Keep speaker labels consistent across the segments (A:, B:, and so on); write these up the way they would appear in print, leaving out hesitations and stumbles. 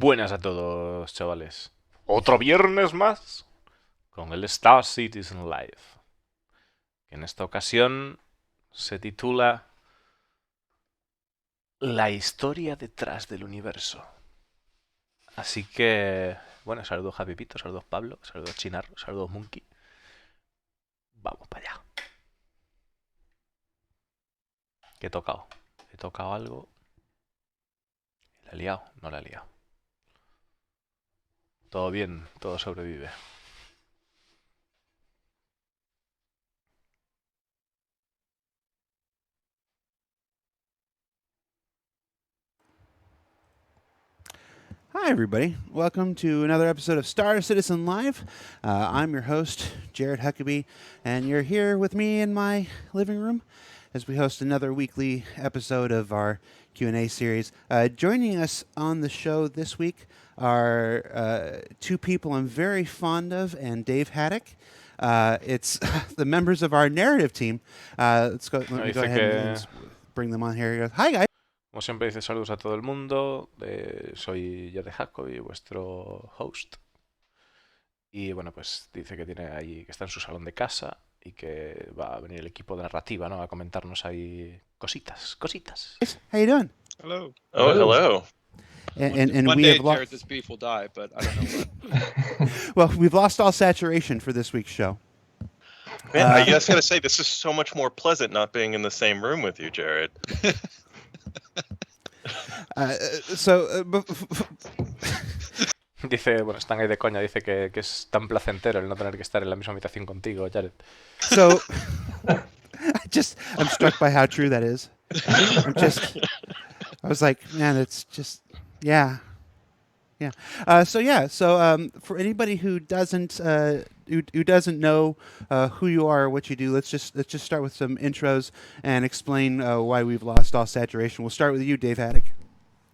A: Buenas a todos, chavales. Otro viernes más con el Star Citizen Live, que en esta ocasión se titula La historia detrás del universo. Así que, bueno, saludos Javipito, saludos Pablo, saludos Chinarro, saludos Monkey. Vamos para allá. ¿Qué he tocado? ¿He tocado algo? ¿La he liado? No la he liado. Todo bien, todo sobrevive.
B: Hi, everybody. Welcome to another episode of Star Citizen Live. I'm your host, Jared Huckabee, and you're here with me in my living room as we host another weekly episode of our Q&A series. Joining us on the show this week are two people I'm very fond of, and Dave Haddock. It's the members of our narrative team. Let me go ahead and bring them on here. Hi, guys.
A: Como siempre dice saludos a todo el mundo, soy Jared Jacobi, vuestro host. Y bueno, pues dice que tiene ahí, que está en su salón de casa y que va a venir el equipo de narrativa, ¿no? A comentarnos ahí cositas.
B: How you doing?
C: Hello.
D: Oh, hello.
B: And
C: one
B: we
C: day,
B: have lost.
C: Jared, this beef will die, but I don't know when.
B: Well, we've lost all saturation for this week's show.
D: Man, I just gotta say, this is so much more pleasant not being in the same room with you, Jared.
A: Dice, bueno, están ahí de coña, dice que es tan placentero el no tener que estar en la misma habitación contigo, Jared.
B: So, I'm struck by how true that is. I was like, man, it's just, yeah. So for anybody who doesn't know who you are or what you do, let's just start with some intros and explain why we've lost all saturation. We'll start with you, Dave Haddock.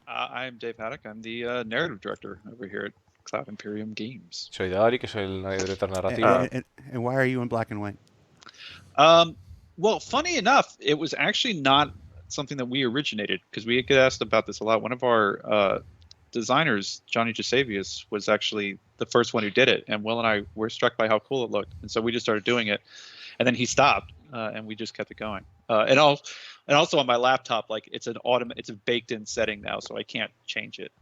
C: I'm Dave Haddock. I'm the narrative director over here at Cloud Imperium Games.
A: Soy Dari, que soy el director narrativo.
B: And why are you in black and white?
C: Well, funny enough, it was actually not something that we originated, because we get asked about this a lot. One of our designers, Johnny Gisavius, was actually the first one who did it, and Will and I were struck by how cool it looked, and so we just started doing it, and then he stopped, and we just kept it going. And also on my laptop, like it's a baked-in setting now, so I can't change it.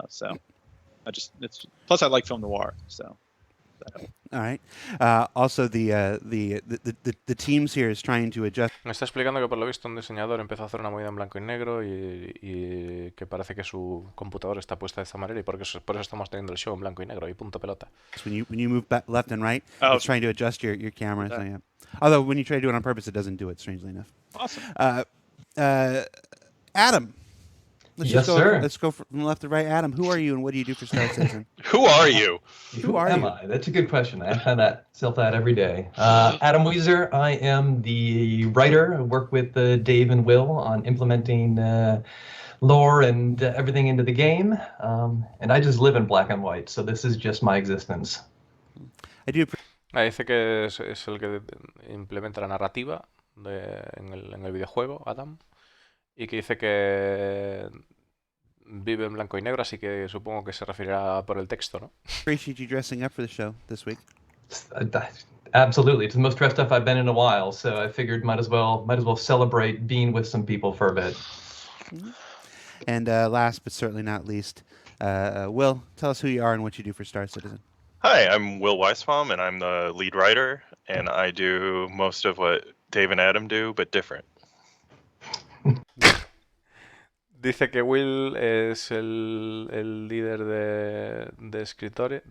C: So plus I like film noir, so.
B: All right. Also, the teams here is trying to adjust.
A: Me está explicando que por lo visto un diseñador empezó a hacer una movida en blanco y negro y que parece que su computador está puesta de esta manera y por eso estamos teniendo el show en blanco y negro y punto pelota.
B: When you move back left and right, it's trying to adjust your camera. So, yeah. Although when you try to do it on purpose, it doesn't do it, strangely enough.
C: Awesome.
B: Adam.
E: Yes, sir.
B: Let's go from left to right. Adam, who are you and what do you do for Star Citizen?
D: Who are you?
E: Who am I? That's a good question. I find myself that every day. Adam Weezer. I am the writer. I work with Dave and Will on implementing lore and everything into the game. And I just live in black and white, so this is just my existence.
B: I do.
A: Dice que es el que implementa la narrativa en el videojuego, Adam. Y que dice que vive en blanco y negro, así que supongo que se referirá por el texto, ¿no?
B: Appreciate you dressing up for the show this week.
E: Absolutely, it's the most dressed up I've been in a while, so I figured might as well celebrate being with some people for a bit.
B: And last but certainly not least, Will, tell us who you are and what you do for Star Citizen.
D: Hi, I'm Will Weisbaum, and I'm the lead writer, and I do most of what Dave and Adam do, but different.
A: Dice que Will es el líder de escritura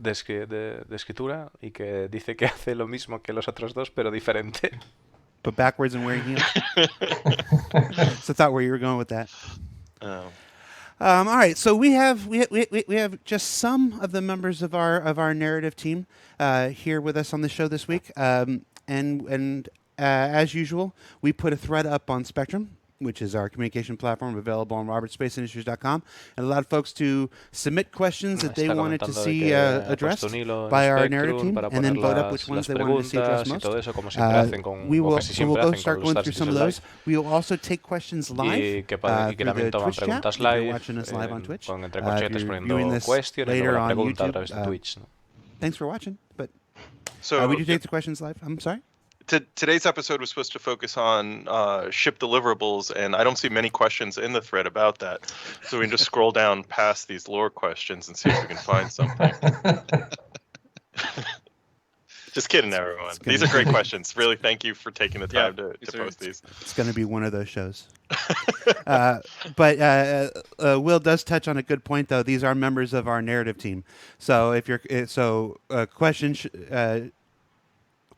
A: y que dice que hace lo mismo que los otros dos, pero diferente.
B: But backwards and wearing heels. So I thought where you were going with that. All right, so we have just some of the members of our narrative team here with us on the show this week, and as usual, we put a thread up on Spectrum. which is our communication platform available on robertspaceindustries.com, and allowed folks to submit questions that they
A: Está
B: wanted to
A: comentando de
B: see
A: que ha puesto
B: addressed
A: un hilo en
B: by our narrative
A: Spectrum
B: team,
A: para
B: and then
A: poner
B: vote up which ones
A: las
B: they wanted to see addressed
A: preguntas y
B: most.
A: todo eso, como siempre hacen
B: We
A: o
B: will,
A: casi
B: so we'll
A: siempre
B: go
A: hacen con
B: start
A: los
B: going
A: Star
B: through some of
A: Citizen
B: those.
A: Live,
B: We will also take questions live
A: y que
B: through
A: también
B: the
A: toman
B: Twitch chat
A: preguntas
B: if you're
A: live,
B: watching us live on Twitch.
A: con entre
B: If
A: corchetes
B: you're viewing
A: poniendo
B: this
A: question y luego
B: later
A: la
B: on
A: pregunta a
B: YouTube,
A: través de Twitch, ¿no?
B: thanks for watching. But
D: So
B: we do take the questions live. I'm sorry.
D: Today's episode was supposed to focus on ship deliverables, and I don't see many questions in the thread about that. So we can just scroll down past these lore questions and see if we can find something. Just kidding, everyone. These are great questions. Really, thank you for taking the time to post these.
B: It's going to be one of those shows. But Will does touch on a good point, though. These are members of our narrative team. So if you're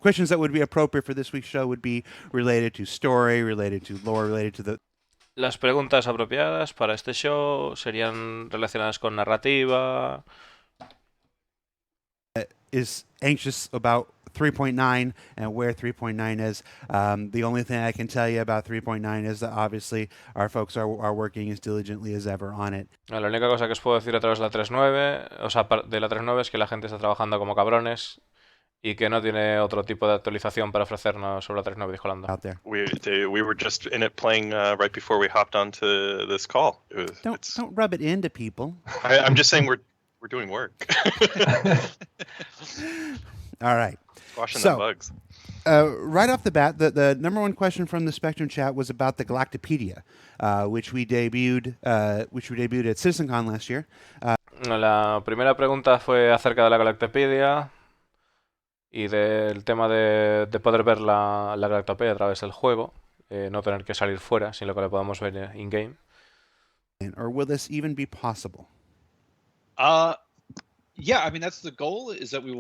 B: questions that would be appropriate for this week's show would be related to story, related to lore, related to the.
A: Las preguntas apropiadas para este show serían relacionadas con narrativa.
B: Is anxious about 3.9 and where 3.9 is. The only thing I can tell you about 3.9 is that obviously our folks are working as diligently as ever on it.
A: La única cosa que os puedo decir a través de la 3.9, o sea, de la 3.9 es que la gente está trabajando como cabrones y que no tiene otro tipo de actualización para ofrecernos sobre la 3.9, dijo Lando.
B: Out there.
D: We were just in it playing right before we hopped onto this call.
B: Don't rub it into people.
D: I'm just saying we're doing work.
B: All right.
D: Squashing the bugs.
B: Right off the bat, the number one question from the Spectrum chat was about the Galactopedia, which we debuted at CitizenCon last year.
A: La primera pregunta fue acerca de la Galactopedia y del tema de poder ver la Galactopedia a través del juego, no tener que salir fuera, sino que la podamos ver in-game.
B: Or will this even be possible?
C: Yeah, I mean that's the goal. Is that we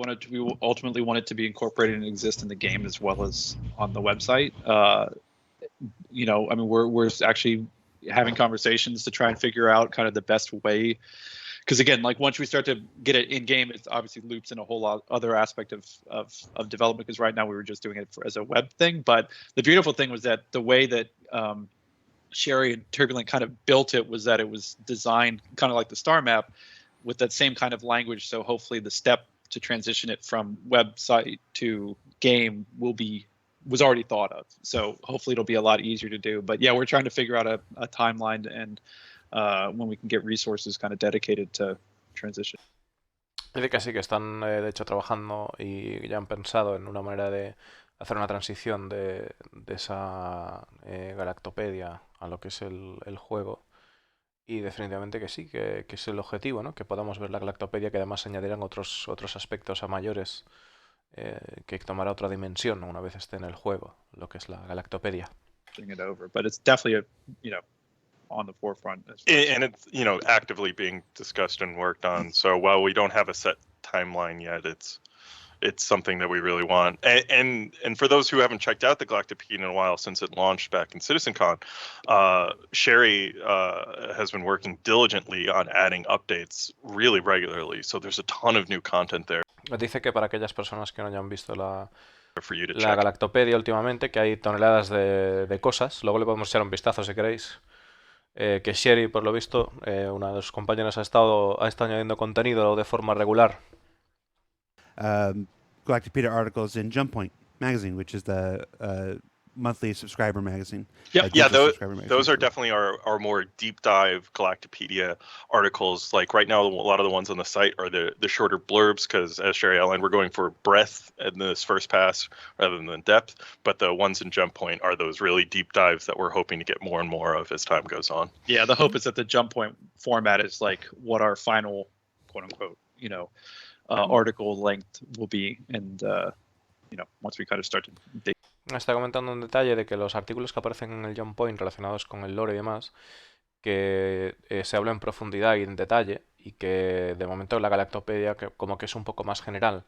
C: ultimately want it to be incorporated and exist in the game as well as on the website. You know, I mean we're actually having conversations to try and figure out kind of the best way. Because again, like once we start to get it in game, it obviously loops in a whole lot other aspect of development. Because right now we were just doing it as a web thing. But the beautiful thing was that the way that Sherry and Turbulent kind of built it was that it was designed kind of like the star map, with that same kind of language. So hopefully the step to transition it from website to game was already thought of. So hopefully it'll be a lot easier to do. But yeah, we're trying to figure out a timeline and when we can get resources kind of dedicated to transition.
A: Dice que sí, que están de hecho trabajando y ya han pensado en una manera de hacer una transición de esa Galactopedia a lo que es el juego. Y definitivamente que sí, que es el objetivo, ¿no? Que podamos ver la Galactopedia, que además añadirán otros aspectos a mayores, que tomará otra dimensión una vez esté en el juego, lo que es la Galactopedia.
C: It over, but it's definitely on the forefront.
D: And it's actively being discussed and worked on. So while we don't have a set timeline yet, it's something that we really want. And for those who haven't checked out the Galactopedia in a while since it launched back in CitizenCon, Sherry has been working diligently on adding updates really regularly. So there's a ton of new content there.
A: Dice que para aquellas personas que no hayan visto la
D: check.
A: Galactopedia últimamente, que hay toneladas de cosas, luego le podemos echar un vistazo si queréis. Que Sherry, por lo visto, una de sus compañeras ha estado añadiendo contenido de forma regular.
B: Galactopedia articles in Jump Point magazine, which is the monthly subscriber magazine.
D: Yeah, those are definitely our more deep dive Galactopedia articles. Like right now, a lot of the ones on the site are the shorter blurbs because, as Sherry outlined, we're going for breadth in this first pass rather than depth. But the ones in Jump Point are those really deep dives that we're hoping to get more and more of as time goes on.
C: Yeah, the hope is that the Jump Point format is like what our final, quote unquote, article length will be, and once we kind of start to dig.
A: Está comentando un detalle de que los artículos que aparecen en el Jump Point relacionados con el lore y demás, que se habla en profundidad y en detalle, y que de momento la Galactopedia como que es un poco más general,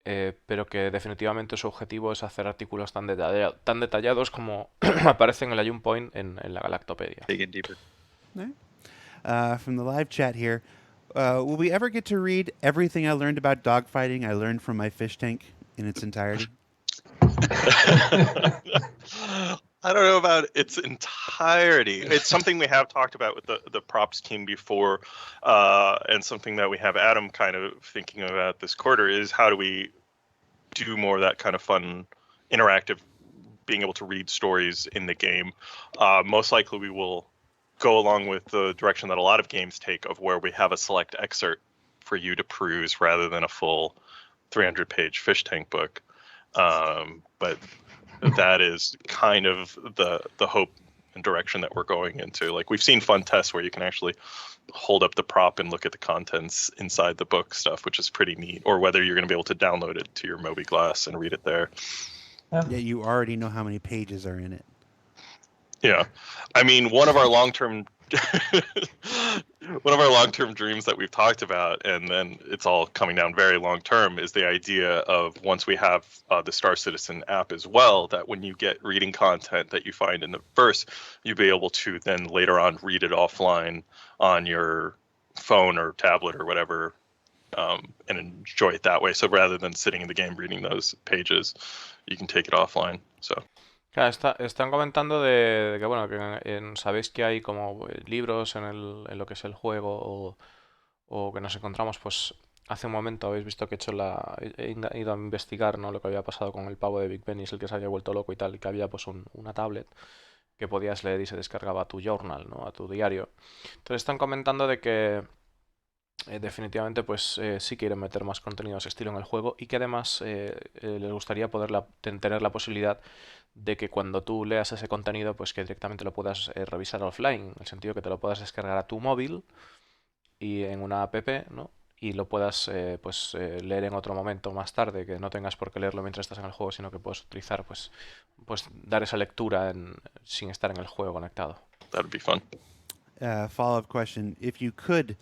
A: pero que definitivamente su objetivo es hacer artículos tan detallados como aparecen en el Jump Point en la Galactopedia.
C: Digging deeper.
B: From the live chat here, will we ever get to read everything I learned about dogfighting I learned from my fish tank in its entirety?
D: I don't know about its entirety. It's something we have talked about with the props team before, and something that we have Adam kind of thinking about this quarter is how do we do more of that kind of fun, interactive, being able to read stories in the game. Most likely we will go along with the direction that a lot of games take of where we have a select excerpt for you to peruse rather than a full 300-page fish tank book. But that is kind of the hope and direction that we're going into. Like we've seen fun tests where you can actually hold up the prop and look at the contents inside the book stuff, which is pretty neat. Or whether you're going to be able to download it to your Moby Glass and read it there.
B: Yeah, you already know how many pages are in it.
D: Yeah, I mean, one of our long-term dreams that we've talked about, and then it's all coming down very long-term, is the idea of once we have the Star Citizen app as well, that when you get reading content that you find in the verse, you'll be able to then later on read it offline on your phone or tablet or whatever, and enjoy it that way. So rather than sitting in the game reading those pages, you can take it offline. So.
A: Claro, están comentando de que, bueno, que sabéis que hay como libros en lo que es el juego o que nos encontramos, pues hace un momento habéis visto que he ido a investigar, ¿no? Lo que había pasado con el pavo de Big Ben y es el que se había vuelto loco y tal, y que había pues una tablet que podías leer y se descargaba a tu journal, ¿no? A tu diario. Entonces están comentando de que definitivamente pues sí quieren meter más contenido de ese estilo en el juego y que además les gustaría tener la posibilidad de que cuando tú leas ese contenido pues que directamente lo puedas revisar offline, en el sentido que te lo puedas descargar a tu móvil y en una app, ¿no? Y lo puedas leer en otro momento más tarde, que no tengas por qué leerlo mientras estás en el juego, sino que puedes utilizar pues dar esa lectura sin estar en el juego conectado.
D: That'd be fun.
B: Follow-up question: if you could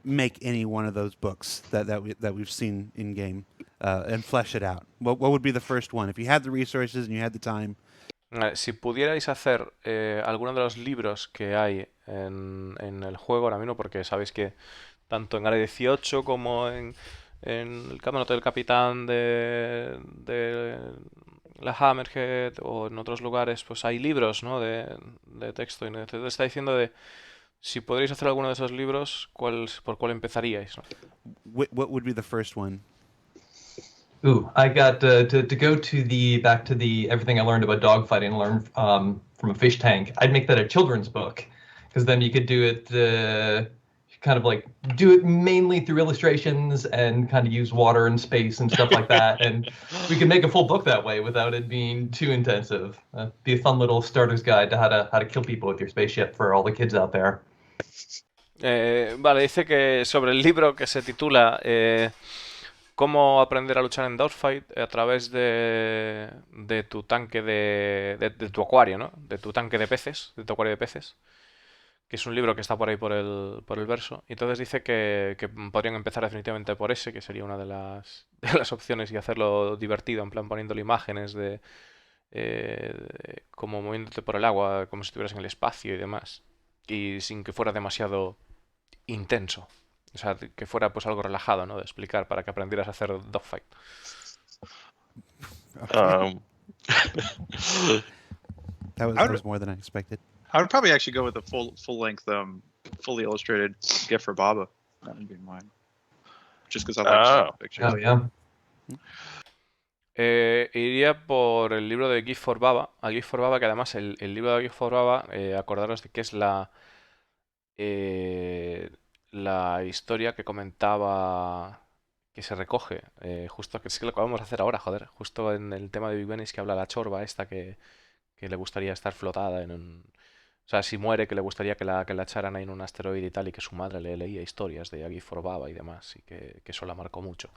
B: make any one of those books that we've seen in game and flesh it out, what would be the first one if you had the resources and you had the time?
A: Si pudierais hacer alguno de los libros que hay en el juego ahora mismo, porque sabéis que tanto en Área 18 como en el Camarote del Capitán de la Hammerhead o en otros lugares, pues hay libros, ¿no? de texto. Y te está diciendo de si podréis hacer alguno de esos libros, ¿por cuál empezaríais? ¿No?
B: What would be the first one?
E: Ooh, I got to go back to the everything I learned about dogfighting, learned from a fish tank. I'd make that a children's book, because then you could do it kind of like do it mainly through illustrations and kind of use water and space and stuff like that, and we could make a full book that way without it being too intensive. Be a fun little starter's guide to how to kill people with your spaceship for all the kids out there.
A: Vale, dice que sobre el libro que se titula Cómo aprender a luchar en Dogfight a través de tu tanque de tu acuario, ¿no? De tu tanque de peces, de tu acuario de peces, que es un libro que está por ahí por el verso. Y entonces dice que podrían empezar definitivamente por ese, que sería una de las opciones, y hacerlo divertido, en plan poniéndole imágenes como moviéndote por el agua, como si estuvieras en el espacio y demás. Y sin que fuera demasiado intenso. O sea, que fuera pues algo relajado, ¿no? De explicar para que aprendieras a hacer dogfight.
B: Okay. That was more than I expected.
C: I would probably actually go with a full length, fully illustrated gift for Baba. That would be mine. Just because I like pictures.
E: Oh yeah.
A: Iría por el libro de Gift for Baba. A Gift for Baba, que además el libro de Gift for Baba, acordaros de que es la historia que comentaba, que se recoge, justo, que es que lo que vamos a hacer ahora, joder, justo en el tema de Big Ben, es que habla la chorba esta que le gustaría estar flotada en un... O sea, si muere, que le gustaría que la echaran ahí en un asteroide y tal, y que su madre le leía historias de Gift for Baba y demás, y que eso la marcó mucho.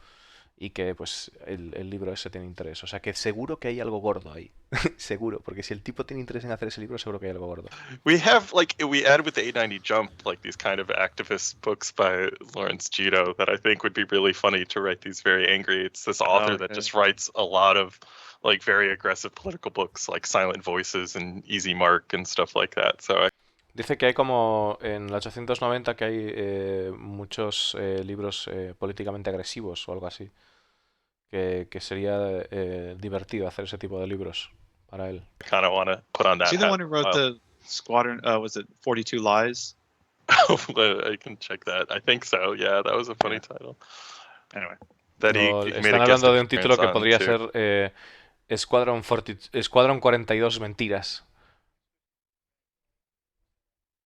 A: Y que pues el libro ese tiene interés. O sea que seguro que hay algo gordo ahí. Seguro, porque si el tipo tiene interés en hacer ese libro, seguro que hay algo gordo.
D: We add with the 890 Jump, like these kind of activist books by Lawrence Gito that I think would be really funny to write these very angry. It's this author that just writes a lot of like very aggressive political books like Silent Voices and Easy Mark and stuff like that. So
A: Dice que hay como en la 890 que hay muchos libros políticamente agresivos o algo así. Que sería divertido hacer ese tipo de libros para él.
D: I kind of want to put on that
C: Is he the
D: hat.
C: one who wrote the Squadron? Was it 42 Lies?
D: I can check that. I think so. Yeah, that was a funny title.
C: Anyway,
D: That he
A: No,
D: made
A: están
D: a guest
A: hablando de un
D: appearance
A: título que
D: on
A: podría
D: too.
A: ser Escuadrón 42 Mentiras.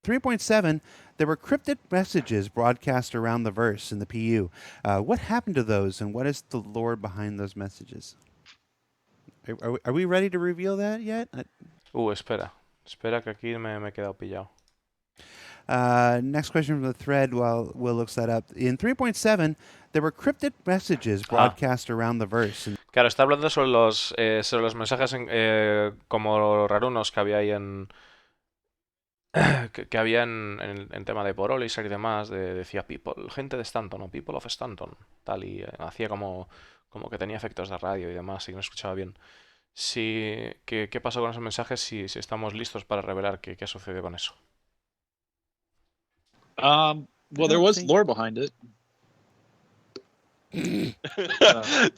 B: 3.7, there were cryptic messages broadcast around the verse in the PU. What happened to those, and what is the lore behind those messages? Are we ready to reveal that yet?
A: Espera. Espera que aquí me he quedado pillado.
B: Next question from the thread while Will looks that up. In 3.7, there were cryptic messages broadcast around the verse.
A: Claro, está hablando sobre los mensajes como rarunos que había ahí que había en tema de Porolis y demás, decía people, gente de Stanton o people of Stanton, tal, y hacía como que tenía efectos de radio y demás, y no escuchaba bien. ¿Qué pasó con esos mensajes si estamos listos para revelar qué sucedió con eso?
C: well, there was lore behind it.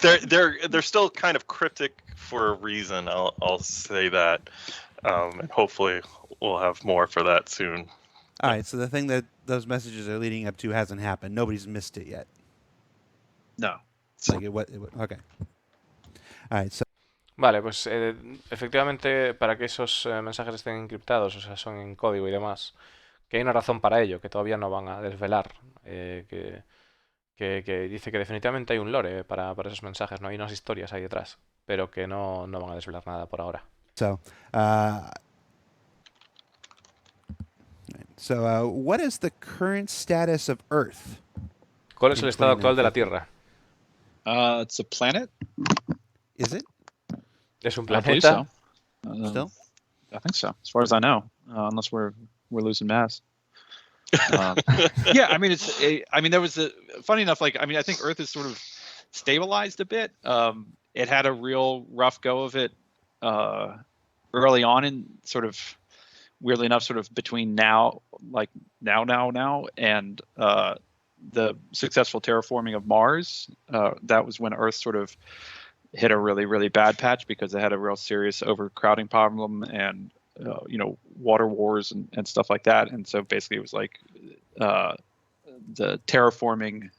D: They're still kind of cryptic for a reason. I'll say that, and hopefully we'll have more for that soon.
B: All right, so the thing that those messages are leading up to hasn't happened. Nobody's missed it yet.
C: No.
B: Like okay. All right, so.
A: Vale, pues efectivamente para que esos mensajes estén encriptados, o sea, son en código y demás, que hay una razón para ello, que todavía no van a desvelar, que dice que definitivamente hay un lore para esos mensajes, no hay unas historias ahí detrás, pero que no van a desvelar nada por ahora.
B: So, what is the current status of Earth?
A: ¿Cuál es el estado actual de la Tierra?
C: It's a planet.
B: Is it?
A: ¿Es un
C: I believe
A: planeta?
C: so.
B: Still?
C: I think so, as far as I know, unless we're losing mass. Yeah, I mean, there was funny enough. Like, I mean, I think Earth is sort of stabilized a bit. It had a real rough go of it early on, in sort of weirdly enough, sort of between now and the successful terraforming of Mars. That was when Earth sort of hit a really, really bad patch because it had a real serious overcrowding problem and water wars and stuff like that. And so basically it was like the terraforming,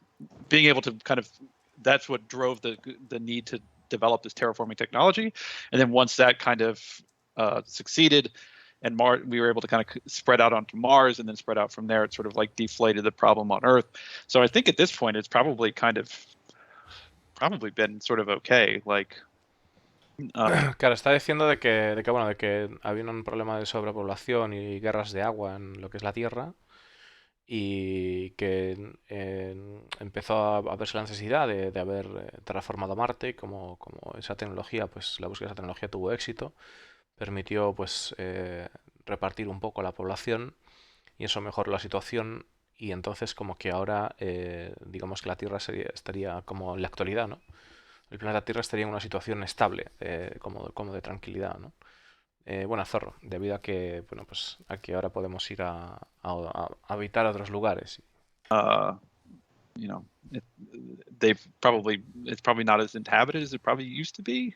C: being able to kind of, that's what drove the need to develop this terraforming technology. And then once that kind of succeeded, and we were able to kind of spread out onto Mars and then spread out from there, it sort of like deflated the problem on Earth. So I think at this point it's probably been sort of okay. Like,
A: claro, está diciendo de que había un problema de sobrepoblación y guerras de agua en lo que es la Tierra, y que empezó a verse la necesidad de haber terraformado Marte, y como esa tecnología, pues la búsqueda de esa tecnología tuvo éxito, permitió pues repartir un poco la población, y eso mejoró la situación, y entonces como que ahora digamos que la Tierra estaría como en la actualidad, ¿no? El planeta Tierra estaría en una situación estable, como de tranquilidad, ¿no? Bueno, zorro, debido a que, bueno, pues aquí ahora podemos ir a habitar otros lugares.
C: it's probably not as inhabited as it probably used to be.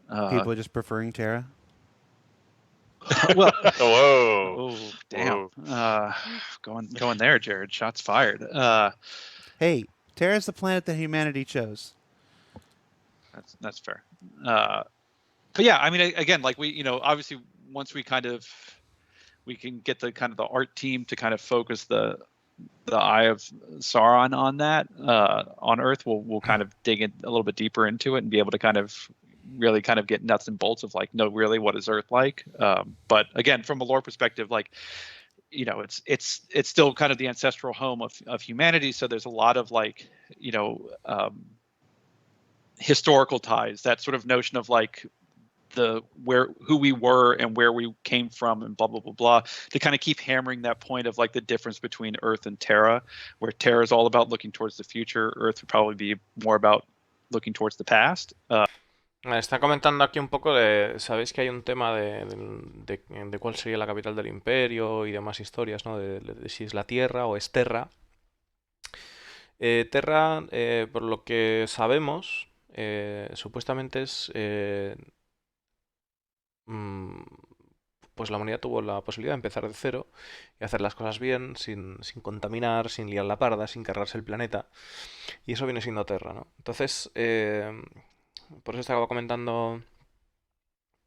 B: People are just preferring Terra.
C: Well,
D: whoa,
C: oh damn, going there, Jared. Shots fired.
B: Hey, Terra's the planet that humanity chose.
C: That's fair. But yeah, I mean, again, like we, obviously once we can get the kind of the art team to kind of focus the Eye of Sauron on that on Earth, we'll kind of dig in a little bit deeper into it and be able to kind of really kind of get nuts and bolts of like, no, really, what is Earth like? But again, from a lore perspective, like, it's still kind of the ancestral home of humanity. So there's a lot of like, historical ties, that sort of notion of like who we were and where we came from and blah, blah, blah, blah, to kind of keep hammering that point of like the difference between Earth and Terra, where Terra is all about looking towards the future. Earth would probably be more about looking towards the past.
A: Está comentando aquí un poco sabéis que hay un tema de cuál sería la capital del imperio y demás historias, ¿no? De si es la Tierra o es Terra. Terra, por lo que sabemos, supuestamente es mm, pues la humanidad tuvo la posibilidad de empezar de cero y hacer las cosas bien, sin contaminar, sin liar la parda, sin cargarse el planeta. Y eso viene siendo Terra, ¿no? Entonces, por eso estaba comentando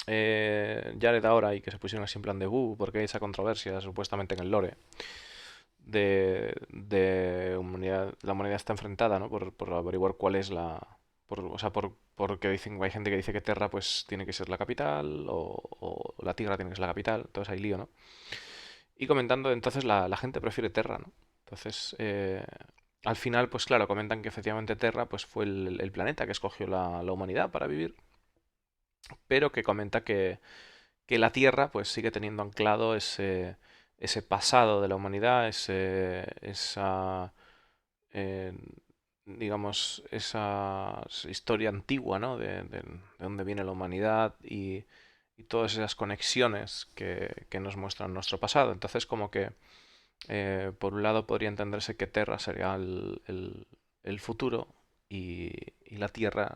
A: Jared ahora y que se pusieron así en plan de porque hay esa controversia supuestamente en el lore de humanidad, la humanidad está enfrentada, ¿no? Por averiguar cuál es o sea, porque dicen, hay gente que dice que Terra pues tiene que ser la capital o la Tierra tiene que ser la capital, entonces hay lío, ¿no? Y comentando, entonces la gente prefiere Terra, ¿no? Entonces, al final, pues claro, comentan que efectivamente Terra pues fue el planeta que escogió la humanidad para vivir, pero que comenta que la Tierra pues sigue teniendo anclado ese pasado de la humanidad, esa, eh, digamos, esa historia antigua, ¿no? De dónde viene la humanidad y todas esas conexiones que nos muestran nuestro pasado. Entonces, como que, por un lado, podría entenderse que Terra sería el futuro y la Tierra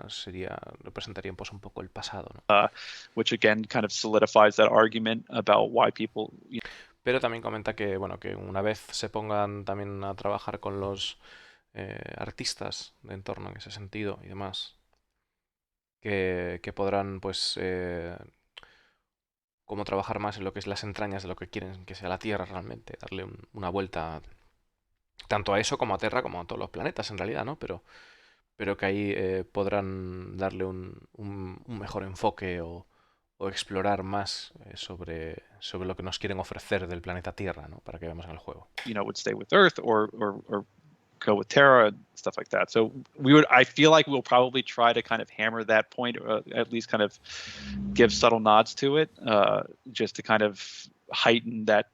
A: representaría pues un poco el pasado, ¿no?
C: Which again kind of solidifies that argument about why people.
A: Pero también comenta que, bueno, que una vez se pongan también a trabajar con los artistas de entorno en ese sentido y demás, que podrán, pues, como trabajar más en lo que es las entrañas de lo que quieren que sea la Tierra realmente, darle una vuelta tanto a eso como a Terra, como a todos los planetas en realidad, ¿no? Pero que ahí podrán darle un mejor enfoque o explorar más sobre lo que nos quieren ofrecer del planeta Tierra, ¿no? Para que veamos en el juego.
C: Would stay with Earth or go with Terra and stuff like that. So I feel like we'll probably try to kind of hammer that point, or at least kind of give subtle nods to it, just to kind of heighten that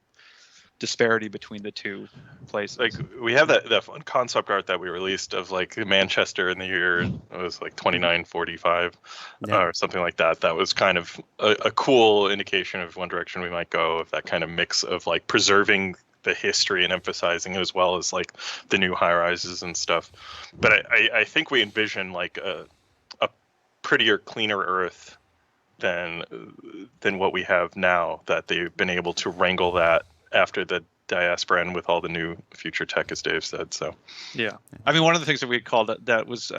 C: disparity between the two places.
D: Like we have that fun concept art that we released of like Manchester in the year, it was like 2945 or something like that. That was kind of a cool indication of one direction we might go, of that kind of mix of like preserving the history and emphasizing it, as well as like the new high rises and stuff. But I think we envision like a prettier, cleaner Earth than what we have now, that they've been able to wrangle that after the diaspora and with all the new future tech, as Dave said. So
C: yeah, I mean, one of the things that we called that was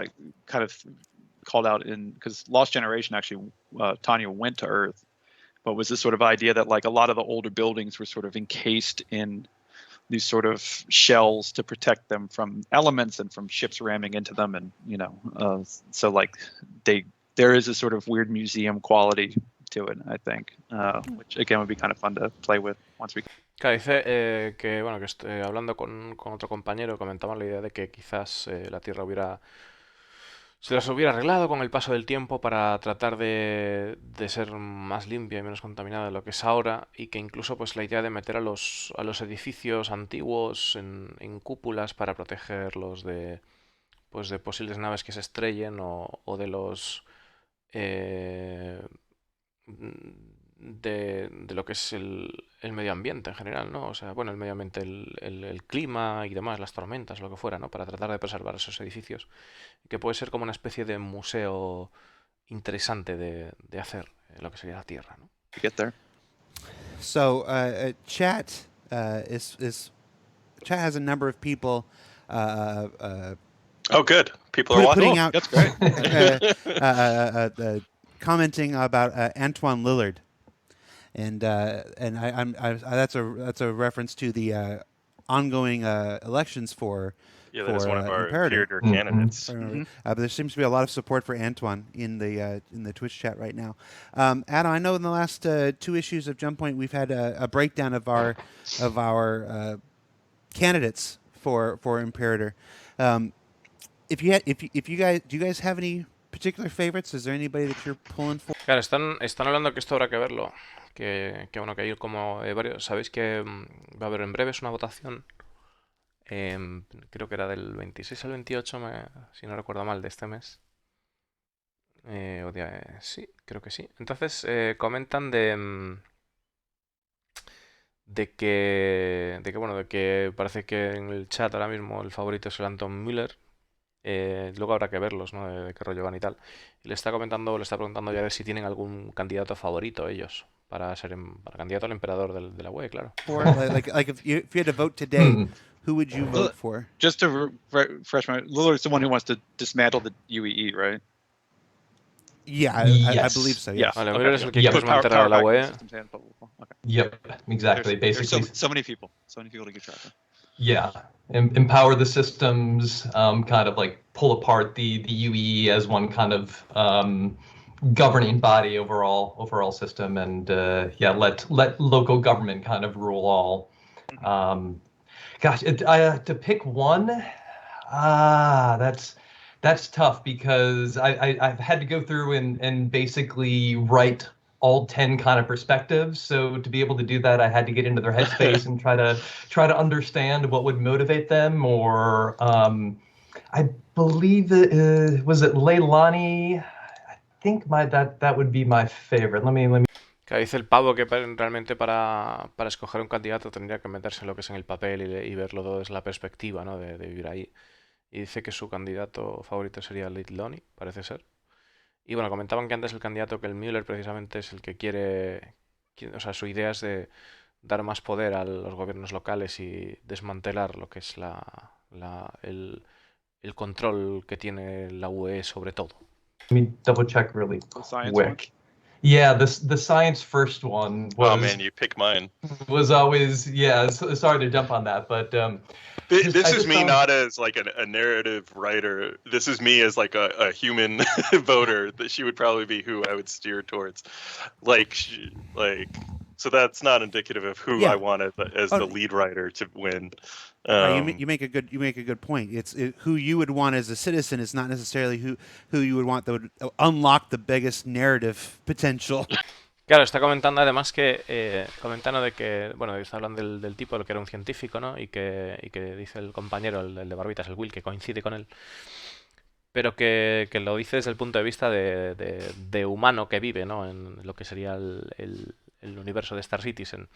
C: kind of called out in, because Lost Generation actually, Tanya went to Earth, but was this sort of idea that like a lot of the older buildings were sort of encased in these sort of shells to protect them from elements and from ships ramming into them, and so like there is a sort of weird museum quality to it, I think, which again would be kind of fun to play with once we.
A: Claro, dice que, bueno, que hablando con otro compañero, comentaban la idea de que quizás la Tierra se las hubiera arreglado con el paso del tiempo para tratar de ser más limpia y menos contaminada de lo que es ahora, y que incluso pues la idea de meter a los edificios antiguos en cúpulas para protegerlos pues de posibles naves que se estrellen o de los eh, de lo que es el medio ambiente en general, ¿no? O sea, bueno, el medio ambiente, el clima y demás, las tormentas, lo que fuera, ¿no? Para tratar de preservar esos edificios, que puede ser como una especie de museo interesante de hacer lo que sería la Tierra, ¿no?
C: Get there.
B: So chat chat has a number of people
D: oh, good, people are
B: putting
D: watching.
B: out
C: That's great.
B: commenting about Antoine Lillard, and that's a reference to the ongoing elections for
D: Yeah, that is one of our
B: Imperator.
D: Imperator candidates.
B: But there seems to be a lot of support for Antoine in the Twitch chat right now. Adam, I know in the last 2 issues of Jump Point we've had a breakdown of our candidates for Imperator. If you guys, do you guys have any particular favorites? Is there anybody that you're pulling for?
A: Claro, están hablando que esto habrá que verlo. Que bueno, que hay como varios. Sabéis que va a haber en breves una votación. Creo que era del 26 al 28, si no recuerdo mal, de este mes. Sí, creo que sí. Entonces comentan de que bueno, de que parece que en el chat ahora mismo el favorito es el Anton Müller Luego habrá que verlos, ¿no? De qué rollo van y tal. Y le está preguntando ya a ver si tienen algún candidato favorito ellos para ser para candidato al emperador de la UE, claro.
B: For like if you had to vote today, who would you vote for?
C: Just to refresh my, Lillard's the one who wants to dismantle the UEE, right?
B: Yeah, I believe
E: Yes.
B: so.
C: Yeah.
B: Yes.
A: Vale,
C: Okay,
A: Müller es
C: yeah.
A: el que quiere
C: Put
A: desmantelar a la
C: back in the
A: UE.
C: systems and blah, blah, blah. Okay.
E: Yep, exactly.
C: There's
E: Basically,
C: so many people to keep track of.
E: yeah, empower the systems, kind of like pull apart the UE as one kind of governing body overall system, and yeah, let local government kind of rule all. Gosh, to pick one, that's tough because I've had to go through and basically write all 10 kind of perspectives. So to be able to do that, I had to get into their headspace and try to understand what would motivate them. Or I believe was it Leilani? I think that would be my favorite. Let me.
A: Que dice el pavo que realmente para escoger un candidato tendría que meterse en lo que es en el papel y verlo todo desde la perspectiva, ¿no? De vivir ahí. Y dice que su candidato favorito sería Leilani, parece ser. Y bueno, comentaban que antes el candidato que el Müller precisamente es el que o sea, su idea es de dar más poder a los gobiernos locales y desmantelar lo que es el control que tiene la UE sobre todo.
E: Let me double check really
C: science
E: quick.
C: one?
E: Yeah, the science first one was.
D: Oh man, you pick mine.
E: Was always, yeah. Sorry to jump on that, but
D: this is me not as like a narrative writer. This is me as like a human voter. That she would probably be who I would steer towards. Like so that's not indicative of who I want as the lead writer to win.
B: You make a good point. It's who you would want as a citizen is not necessarily who you would want that would unlock the biggest narrative potential.
A: Claro, está comentando además que, comentando de que, bueno, está hablando del tipo, el que era un científico, ¿no? Y que dice el compañero, el de barbitas, el Will, que coincide con él, pero que lo dice desde el punto de vista de humano que vive, ¿no? En lo que sería el universo de Star Citizen,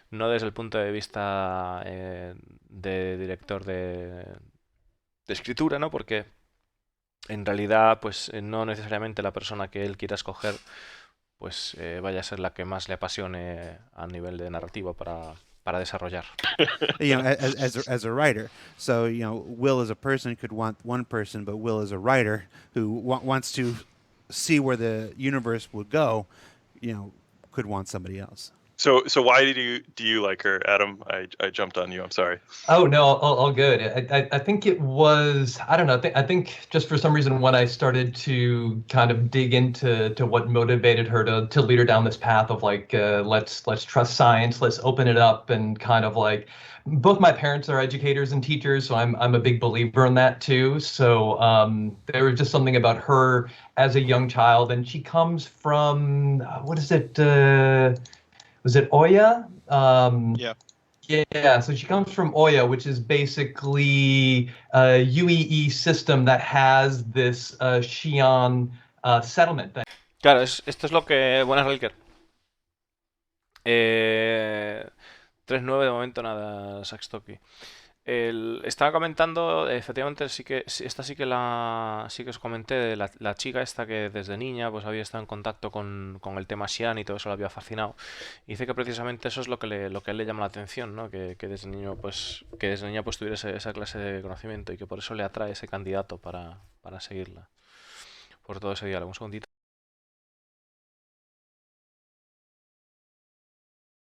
A: no desde el punto de vista de director de escritura, ¿no? Porque en realidad, pues no necesariamente la persona que él quiera escoger pues vaya a ser la que más le apasione a nivel de narrativa para desarrollar.
B: As a writer, so Will as a person could want one person, but Will as a writer who wants to see where the universe would go, could want somebody else.
D: So why do you like her, Adam? I jumped on you. I'm sorry.
E: Oh no, all good. I think it was, I don't know. I think just for some reason when I started to kind of dig into what motivated her to lead her down this path of like let's trust science, let's open it up, and kind of like both my parents are educators and teachers, so I'm a big believer in that too. So there was just something about her as a young child, and she comes from what is it? Was it Oya?
C: Yeah.
E: Yeah, so she comes from Oya, which is basically a UEE system that has this Xi'an settlement thing.
A: Claro, esto es lo que... Buenas, Rilker. 3-9 de momento nada, Saxtoki. Estaba comentando, efectivamente, esta sí que os comenté de la chica esta que desde niña pues había estado en contacto con el tema Xi'an y todo eso le había fascinado. Y dice que precisamente eso es lo que a él le llama la atención, ¿no? Que desde niño pues tuviera esa clase de conocimiento y que por eso le atrae ese candidato para seguirla. Por todo ese diálogo. Un segundito.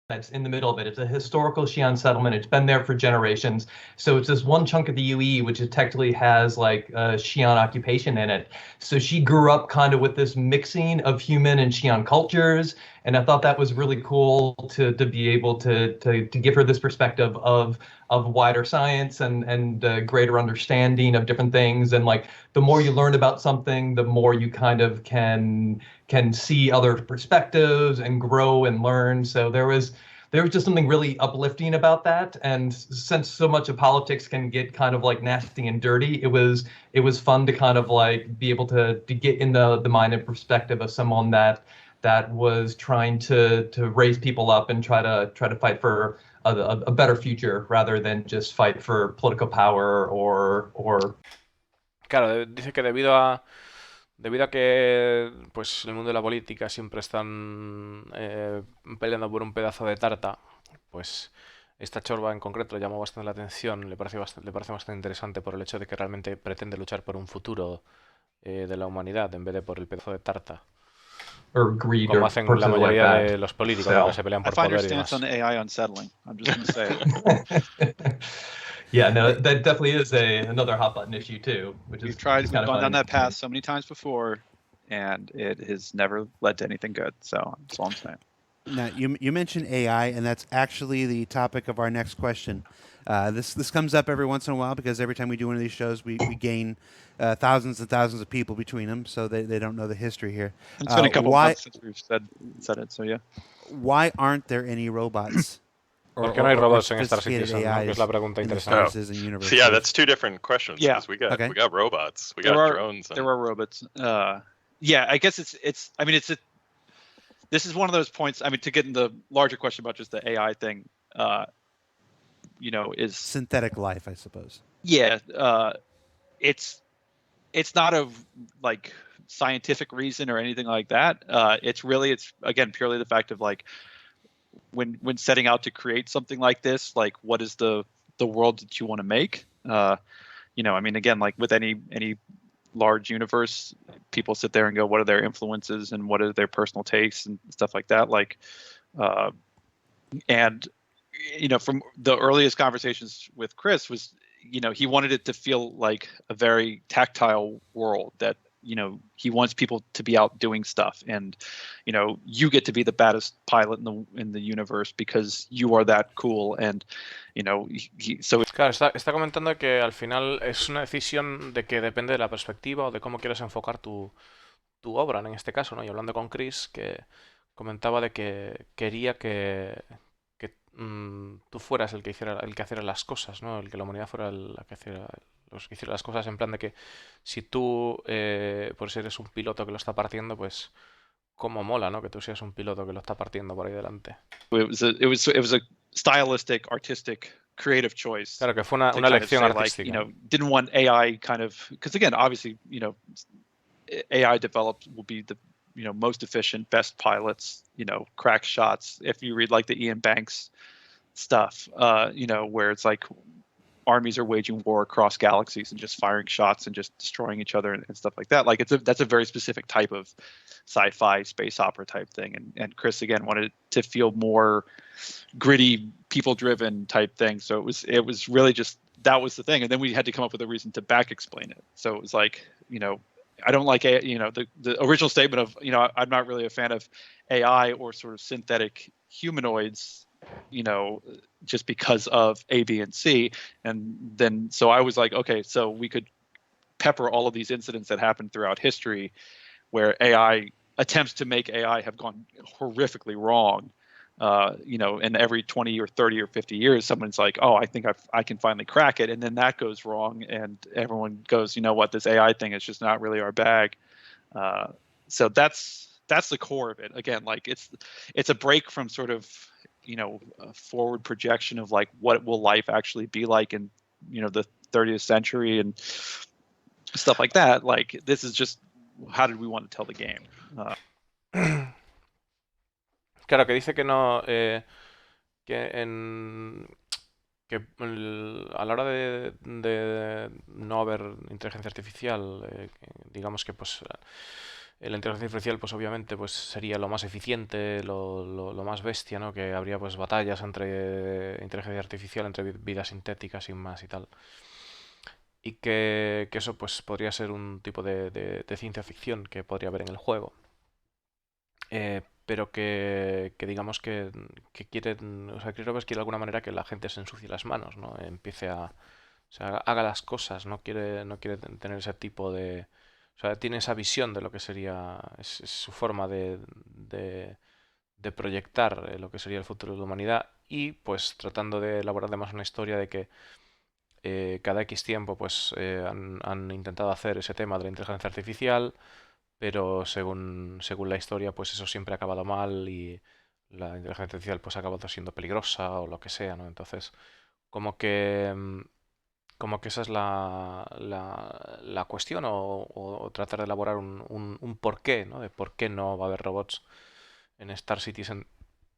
E: That's in the middle of it. It's a historical Xi'an settlement. It's been there for generations. So it's this one chunk of the UE, which technically has like Xi'an occupation in it. So she grew up kind of with this mixing of human and Xi'an cultures. And I thought that was really cool to be able to give her this perspective of wider science and greater understanding of different things. And like the more you learn about something, the more you kind of can see other perspectives and grow and learn. So there was just something really uplifting about that. And since so much of politics can get kind of like nasty and dirty, it was fun to kind of like be able to get in the mind and perspective of someone that was trying to raise people up and try to fight for a better future rather than just fight for political power or
A: Claro, dice que debido a que pues el mundo de la política siempre están peleando por un pedazo de tarta, pues esta chorba en concreto le llamó bastante la atención, le parece bastante interesante por el hecho de que realmente pretende luchar por un futuro de la humanidad en vez de por el pedazo de tarta,
E: or greed
A: como
E: or
A: hacen la
E: purposes like
A: mayoría
E: that.
A: de los políticos, ¿no? Que
E: So,
A: se pelean
C: I
A: por
C: find your
A: poder y
C: stance on
A: demás.
C: AI unsettling. I'm just going to say it.
E: yeah, no, that definitely is another hot button issue too, which is
C: We've
E: kind of
C: gone down
E: funny.
C: that path so many times before, and it has never led to anything good. So that's all I'm saying.
B: Now, you mentioned AI, and that's actually the topic of our next question. This comes up every once in a while because every time we do one of these shows, we gain thousands and thousands of people between them, so they don't know the history here.
C: It's been a couple
B: Why
C: months since we've said it. So yeah.
B: why aren't there any robots
A: ¿Por qué no hay
B: or
A: robots en Star
B: sophisticated
A: Citizen, no? Que es la
B: AIs
A: pregunta
B: in the
A: interesante.
B: Star Citizen universe?
D: So yeah, that's two different questions.
C: Yeah.
D: 'Cause we got
B: Okay.
D: robots, we got drones.
C: There are robots. Yeah, I guess it's. I mean, this is one of those points. I mean, to get in the larger question about just the AI thing, is
B: synthetic life, I suppose.
C: Yeah, it's not a like scientific reason or anything like that. It's again purely the fact of like when setting out to create something like this, like what is the world that you want to make? I mean, again, like with any large universe, people sit there and go, what are their influences and what are their personal tastes and stuff like that. Like, and from the earliest conversations with Chris was, he wanted it to feel like a very tactile world that, he wants people to be out doing stuff and, you get to be the baddest pilot in the universe because you are that cool. And, so
A: Claro, está comentando que al final es una decisión de que depende de la perspectiva o de cómo quieres enfocar tu obra en este caso, ¿no? Y hablando con Chris, que comentaba de que quería que tú fueras el que hiciera las cosas, ¿no? El que la humanidad fuera la que hiciera las cosas, en plan de que si tú, por si eres un piloto que lo está partiendo, pues cómo mola, ¿no? Que tú seas un piloto que lo está partiendo por ahí delante.
C: it was a stylistic, artistic, creative choice.
A: Claro, que fue una
C: kind of
A: elección
C: say,
A: artística.
C: like, didn't want AI kind of, because again, obviously, AI developed will be the most efficient, best pilots, crack shots. If you read like the Ian Banks stuff, where it's like armies are waging war across galaxies and just firing shots and just destroying each other and stuff like that. Like that's a very specific type of sci-fi space opera type thing. And Chris again wanted it to feel more gritty, people-driven type thing. So it was really just that was the thing. And then we had to come up with a reason to back explain it. So it was like, I don't like the original statement of I'm not really a fan of AI or sort of synthetic humanoids, just because of A, B, and C. And then so I was like, okay, so we could pepper all of these incidents that happened throughout history where AI attempts to make AI have gone horrifically wrong. And every 20 or 30 or 50 years, someone's like, oh, I think I can finally crack it. And then that goes wrong. And everyone goes, you know what, this AI thing is just not really our bag. So that's the core of it. Again, like it's a break from sort of, a forward projection of like, what will life actually be like in, the 30th century and stuff like that. Like, this is just, how did we want to tell the game?
A: Claro, que dice que no. A la hora de no haber inteligencia artificial, digamos que pues la inteligencia artificial pues obviamente pues sería lo más eficiente, lo más bestia, ¿no? Que habría pues batallas entre inteligencia artificial, entre vidas sintéticas y más y tal. Y que eso pues podría ser un tipo de ciencia ficción que podría haber en el juego. Pero que digamos que quieren, o sea, Chris quiere de alguna manera que la gente se ensucie las manos, ¿no? Empiece o sea, haga las cosas, no quiere tener ese tipo de, o sea, tiene esa visión de lo que sería, es su forma de proyectar lo que sería el futuro de la humanidad y pues tratando de elaborar además una historia de que cada X tiempo pues han intentado hacer ese tema de la inteligencia artificial, pero según la historia, pues eso siempre ha acabado mal y la inteligencia artificial pues ha acabado siendo peligrosa o lo que sea, ¿no? Entonces, como que como que esa es la cuestión o tratar de elaborar un porqué, ¿no? De por qué no va a haber robots en Star Citizen.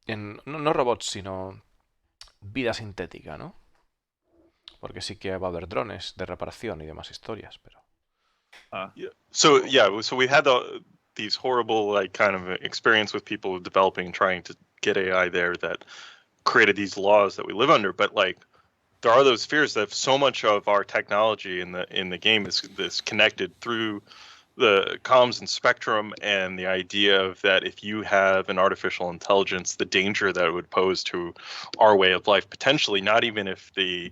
A: No robots, sino vida sintética, ¿no? Porque sí que va a haber drones de reparación y demás historias, pero...
D: Yeah. So yeah, so we had these horrible like kind of experience with people developing trying to get AI there that created these laws that we live under. But like there are those fears that so much of our technology in the game is connected through the comms and spectrum, and the idea of that if you have an artificial intelligence, the danger that it would pose to our way of life, potentially not even if they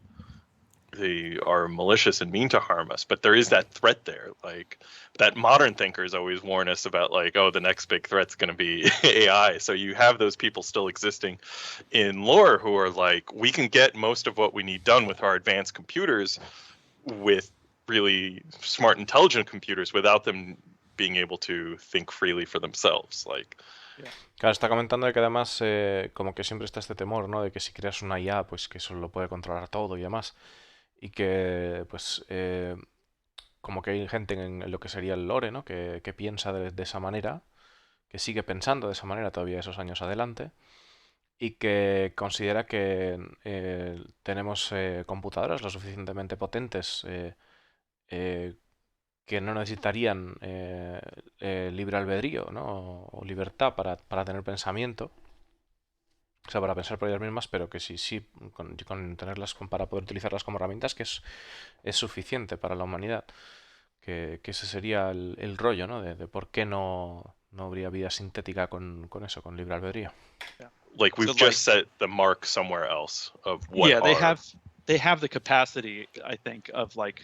D: are malicious and mean to harm us, but there is that threat there. Like that modern thinkers always warn us about like, oh, the next big threat's going to be AI. So you have those people still existing in lore who are like, we can get most of what we need done with our advanced computers with really smart, intelligent computers without them being able to think freely for themselves. Like,
A: Claro, está comentando de que además como que siempre está este temor, ¿no? De que si creas una IA, pues que eso lo puede controlar todo y demás. Y que, pues, como que hay gente en lo que sería el lore, ¿no? Que piensa de esa manera, que sigue pensando de esa manera todavía esos años adelante, y que considera que tenemos computadoras lo suficientemente potentes eh, que no necesitarían libre albedrío, ¿no? O libertad para tener pensamiento. O sea, para pensar por ellas mismas, pero que sí, con tenerlas para poder utilizarlas como herramientas, que es suficiente para la humanidad. Que ese sería el rollo, ¿no? De por qué no habría vida sintética con eso, con libre albedrío.
D: like we've
C: So,
D: just set the mark somewhere else of what
C: yeah,
D: are.
C: they have the capacity, I think, of like,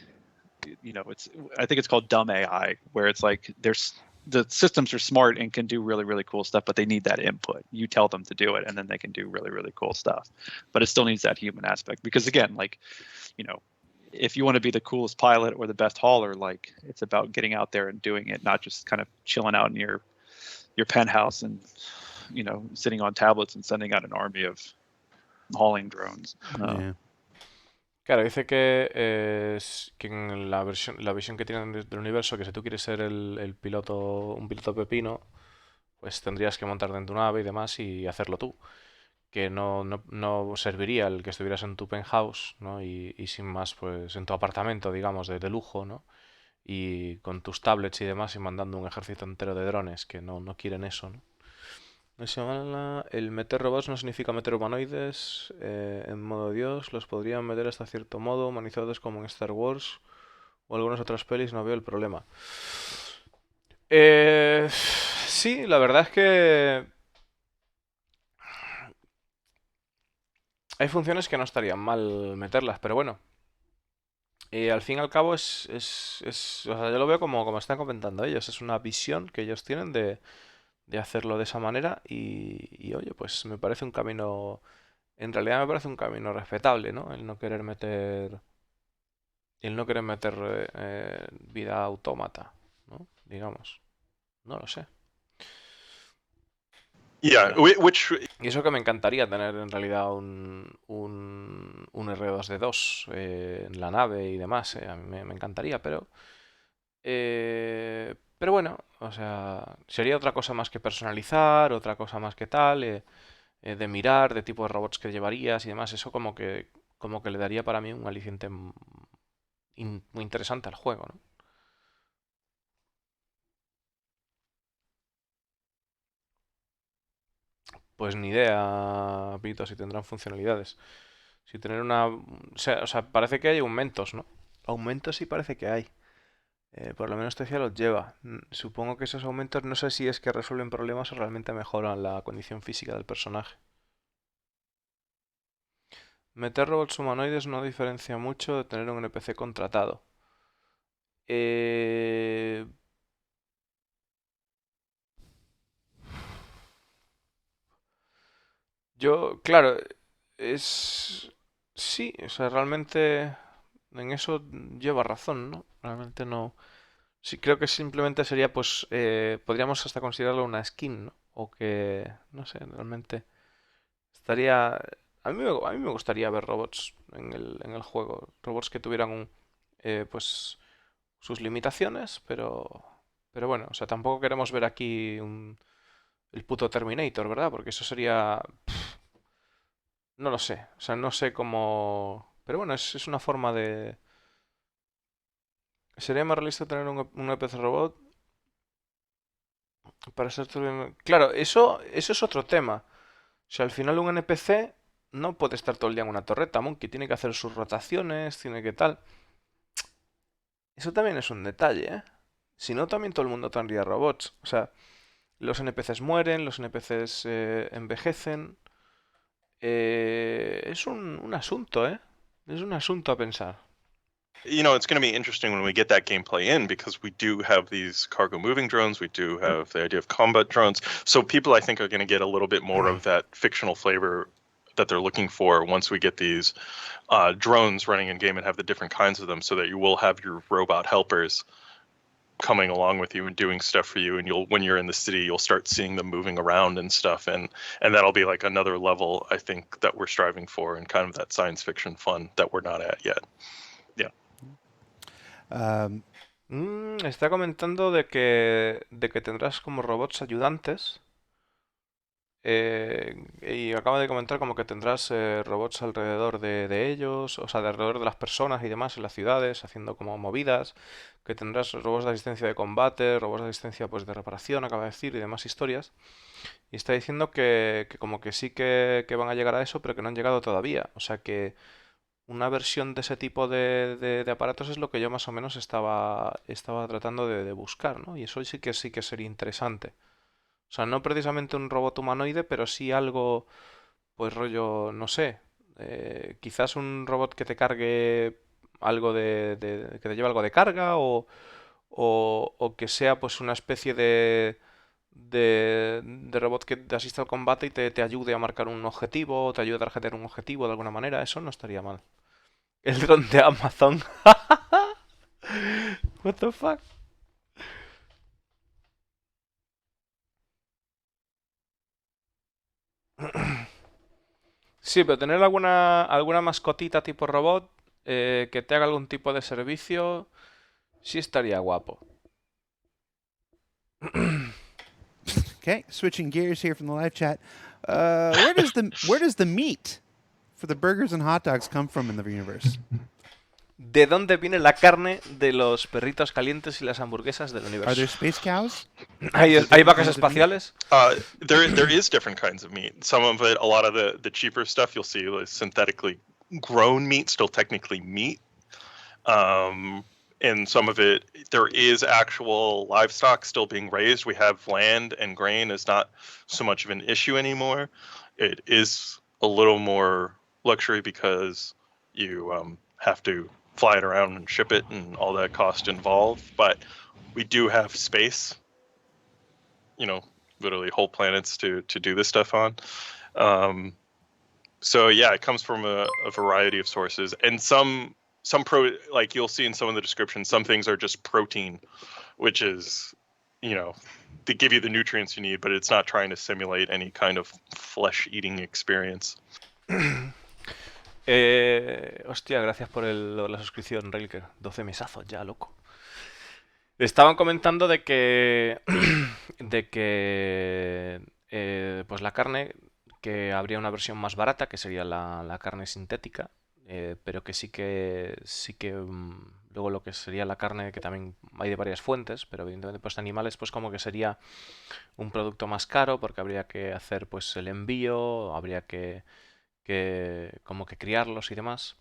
C: I think it's called dumb AI, where it's like the systems are smart and can do really, really cool stuff, but they need that input. You tell them to do it, and then they can do really, really cool stuff. But it still needs that human aspect because, again, like, if you want to be the coolest pilot or the best hauler, like it's about getting out there and doing it, not just kind of chilling out in your penthouse and sitting on tablets and sending out an army of hauling drones.
B: Yeah.
A: Claro, dice que en la visión que tienen del universo, que si tú quieres ser el piloto, un piloto pepino, pues tendrías que montarte en tu nave y demás y hacerlo tú. Que no serviría el que estuvieras en tu penthouse, ¿no? Y sin más, pues en tu apartamento, digamos, de lujo, ¿no? Y con tus tablets y demás y mandando un ejército entero de drones que no quieren eso, ¿no? El meter robots no significa meter humanoides en modo Dios. Los podrían meter hasta cierto modo, humanizados como en Star Wars o algunas otras pelis, no veo el problema. Sí, la verdad es que hay funciones que no estarían mal meterlas, pero bueno. Al fin y al cabo o sea, yo lo veo como están comentando ellos. Es una visión que ellos tienen de hacerlo de esa manera oye, pues me parece un camino, en realidad me parece un camino respetable, ¿no? El no querer meter vida autómata, ¿no? Digamos. No lo sé.
D: Yeah, which
A: Y eso que me encantaría tener en realidad un R2D2 en la nave y demás. A mí me encantaría, pero bueno, o sea, sería otra cosa más que personalizar, otra cosa más que tal, de mirar, de tipo de robots que llevarías y demás. Eso como que le daría para mí un aliciente muy interesante al juego, ¿no? Pues ni idea, Pito, si tendrán funcionalidades. Si tener una... O sea, parece que hay aumentos, ¿no? Aumentos sí parece que hay. Por lo menos Tecia los lleva. Supongo que esos aumentos no sé si es que resuelven problemas o realmente mejoran la condición física del personaje. Meter robots humanoides no diferencia mucho de tener un NPC contratado. Eh... Yo, claro, es... Sí, o sea, realmente en eso lleva razón, ¿no? Realmente no... Sí, creo que simplemente sería, pues, podríamos hasta considerarlo una skin, ¿no? O que, no sé, realmente estaría... a mí me gustaría ver robots en el juego. Robots que tuvieran pues sus limitaciones, pero bueno, o sea, tampoco queremos ver aquí el puto Terminator, ¿verdad? Porque eso sería, no lo sé, o sea, no sé cómo, pero bueno, es una forma de, sería más realista tener un NPC robot para ser claro, eso es otro tema. O sea, al final un NPC no puede estar todo el día en una torreta, Monkey. Tiene que hacer sus rotaciones, tiene que tal. Eso también es un detalle, ¿eh? Si no, también todo el mundo tendría robots. O sea, los NPCs mueren, los NPCs envejecen. Es un asunto, ¿eh? Es un asunto a pensar.
D: It's going to be interesting when we get that gameplay in, because we do have these cargo moving drones, we do have the idea of combat drones. So people, I think, are going to get a little bit more of that fictional flavor that they're looking for once we get these drones running in game and have the different kinds of them, so that you will have your robot helpers coming along with you and doing stuff for you, and when you're in the city, you'll start seeing them moving around and stuff, and that'll be like another level, I think, that we're striving for, and kind of that science fiction fun that we're not at yet. Yeah.
A: Está comentando de que tendrás como robots ayudantes. Y acaba de comentar como que tendrás robots alrededor de ellos, o sea, de alrededor de las personas y demás en las ciudades, haciendo como movidas, que tendrás robots de asistencia de combate, robots de asistencia pues de reparación, acaba de decir, y demás historias. Y está diciendo que como que sí que van a llegar a eso, pero que no han llegado todavía. O sea que una versión de ese tipo de aparatos es lo que yo más o menos estaba tratando de buscar, ¿no? Y eso sí que sería interesante. O sea, no precisamente un robot humanoide, pero sí algo, pues rollo, no sé, quizás un robot que te cargue algo que te lleve algo de carga o que sea pues una especie de robot que te asista al combate y te ayude a marcar un objetivo o te ayude a tarjetear un objetivo de alguna manera. Eso no estaría mal. El dron de Amazon. What the fuck? Sí, pero tener alguna mascotita tipo robot que te haga algún tipo de servicio, sí estaría guapo.
B: Okay, switching gears here from the live chat. Where does the meat for the burgers and hot dogs come from in the universe?
A: ¿De dónde viene la carne de los perritos calientes y las hamburguesas del
B: Are there
A: universo?
B: space cows?
A: ¿Hay,
B: Is there
A: hay
B: different
A: vacas
B: kinds of meat?
A: espaciales?
D: There is different kinds of meat. Some of it, a lot of the cheaper stuff, you'll see is synthetically grown meat, still technically meat. And some of it, there is actual livestock still being raised. We have land, and grain is not so much of an issue anymore. It is a little more luxury because you have to fly it around and ship it and all that cost involved. But we do have space, literally whole planets to do this stuff on. So yeah, it comes from a variety of sources, and some like you'll see in some of the descriptions, some things are just protein, which is, they give you the nutrients you need, but it's not trying to simulate any kind of flesh-eating experience.
A: Hostia, gracias por la suscripción, Railker. 12 mesazos ya, loco. Estaban comentando de que pues la carne, que habría una versión más barata, que sería la carne sintética, pero que luego lo que sería la carne, que también hay de varias fuentes, pero evidentemente pues animales, pues como que sería un producto más caro, porque habría que hacer pues el envío, habría que como que criarlos y demás.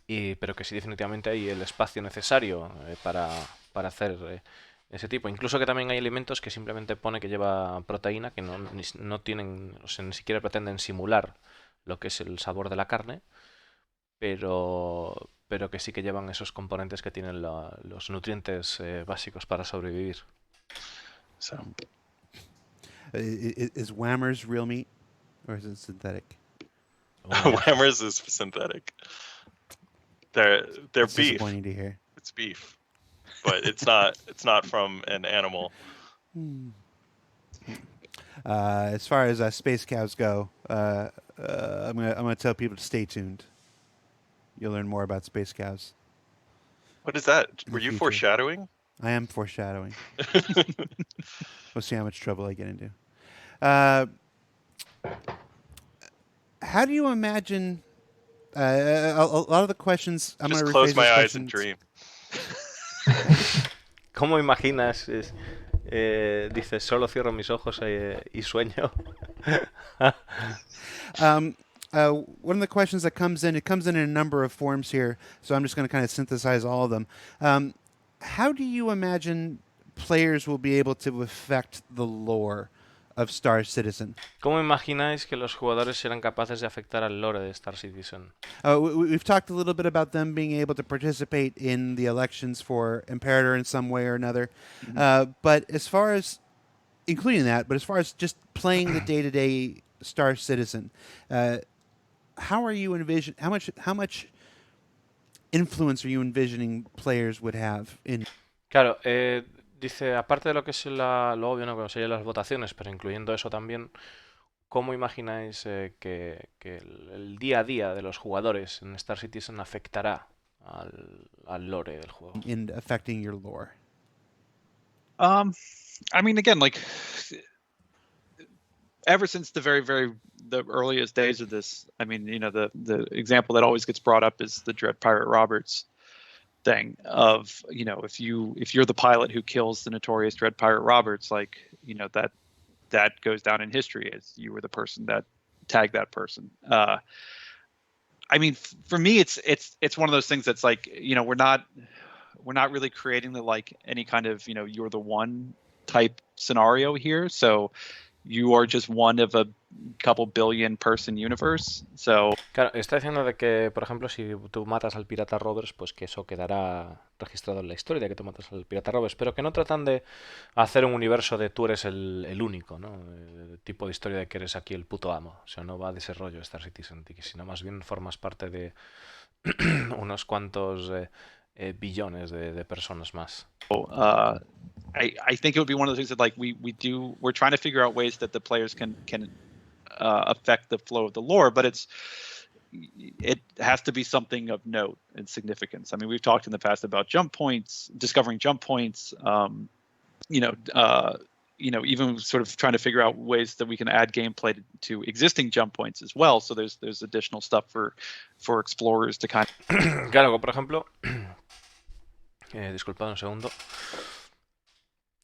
A: Pero que sí definitivamente hay el espacio necesario para hacer ese tipo. Incluso que también hay alimentos que simplemente pone que lleva proteína, que no tienen, o sea, ni siquiera pretenden simular lo que es el sabor de la carne, pero que sí que llevan esos componentes que tienen los nutrientes básicos para sobrevivir.
D: So
B: Is Whammer's real meat, or is it synthetic?
D: Whammers is synthetic. They're
B: It's
D: beef.
B: disappointing to hear.
D: It's beef, but it's not from an animal.
B: As far as space cows go, I'm gonna tell people to stay tuned. You'll learn more about Space Cows.
D: What is that?
B: In
D: Were
B: the
D: you
B: future.
D: foreshadowing?
B: I am foreshadowing. We'll see how much trouble I get into. How do you imagine? A lot of the questions. I'm
D: Just
B: going to
D: close
B: rephrase
D: my
B: these
D: eyes and
B: questions.
D: dream.
A: ¿Cómo imaginas? Dice, solo cierro mis ojos y sueño.
B: One of the questions that comes in, it comes in a number of forms here, so I'm just going to kind of synthesize all of them. How do you imagine players will be able to affect the lore of Star Citizen?
A: ¿Cómo imagináis que los jugadores serán capaces de afectar al lore de Star Citizen?
B: We've talked a little bit about them being able to participate in the elections for Imperator in some way or another. But as far as, including that, but as far as just playing the day-to-day Star Citizen, how are you envision? How much influence are you envisioning players would have in?
A: Claro, dice, aparte de lo que es lo obvio, ¿no? Que serían las votaciones, pero incluyendo eso también, ¿cómo imagináis que el día a día de los jugadores en Star Citizen afectará al lore del juego?
B: In affecting your lore.
C: I mean, again, like ever since the the earliest days of this, I mean, you know, the example that always gets brought up is the Dread Pirate Roberts thing of, you know, if you're the pilot who kills the notorious Dread Pirate Roberts, like, you know, that goes down in history as you were the person that tagged that person. I mean, for me, it's one of those things that's like, you know, we're not really creating like any kind of, you know, you're the one type scenario here. So you are just one of a couple billion person universe. So
A: Claro, está diciendo de que, por ejemplo, si tú matas al pirata Roberts, pues que eso quedará registrado en la historia de que tú matas al pirata Roberts, pero que no tratan de hacer un universo de tú eres el único, ¿no? El tipo de historia de que eres aquí el puto amo. O sea, no va de ese rollo Star Citizen, sino más bien formas parte de unos cuantos billones de personas más.
C: I think it would be one of those things that like we're trying to figure out ways that the players can affect the flow of the lore, but it has to be something of note and significance. I mean, we've talked in the past about jump points, discovering jump points, even sort of trying to figure out ways that we can add gameplay to existing jump points as well. So there's additional stuff for explorers to kind of.
A: Claro, por ejemplo, disculpad un segundo.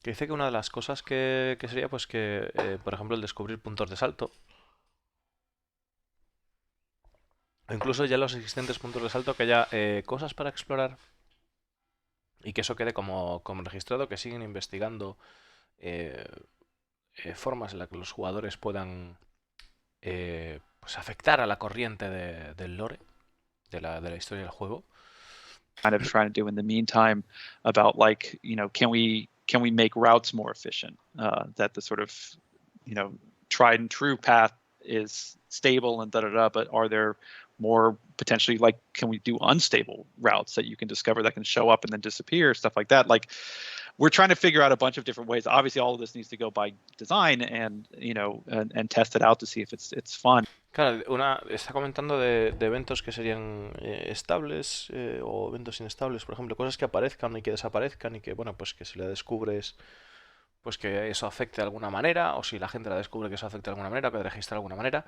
A: Que dice que una de las cosas que sería, pues que, por ejemplo, el descubrir puntos de salto. O incluso ya los existentes puntos de salto, que haya cosas para explorar. Y que eso quede como registrado, que siguen investigando formas en las que los jugadores puedan pues afectar a la corriente del lore, de la historia del juego.
C: Kind of trying to do in the meantime about like, you know, can we make routes more efficient, that the sort of, you know, tried and true path is stable and but are there more potentially, like, can we do unstable routes that you can discover that can show up and then disappear, stuff like that? Like, we're trying to figure out a bunch of different ways. Obviously, all of this needs to go by design and, you know, and test it out to see if it's fun.
A: Claro, está comentando de eventos que serían estables o eventos inestables, por ejemplo, cosas que aparezcan y que desaparezcan y que, bueno, pues que si la descubres, pues que eso afecte de alguna manera, o si la gente la descubre que eso afecte de alguna manera, o que registra de alguna manera,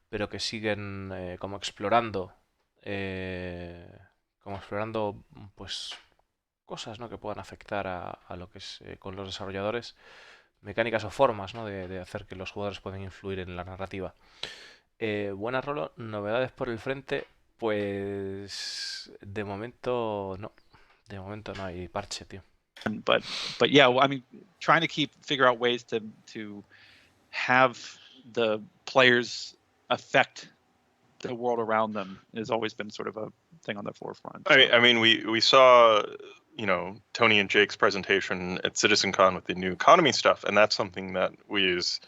A: pero que siguen como explorando, pues cosas, ¿no? Que puedan afectar a lo que es con los desarrolladores, mecánicas o formas, ¿no? de hacer que los jugadores puedan influir en la narrativa. Buena Rolo, novedades por el frente, pues de momento no hay parche, tío.
C: But yeah, I mean, trying to figure out ways to have the players affect the world around them has always been sort of a thing on the forefront.
D: I mean, we saw, you know, Tony and Jake's presentation at CitizenCon with the new economy stuff, and that's something that we as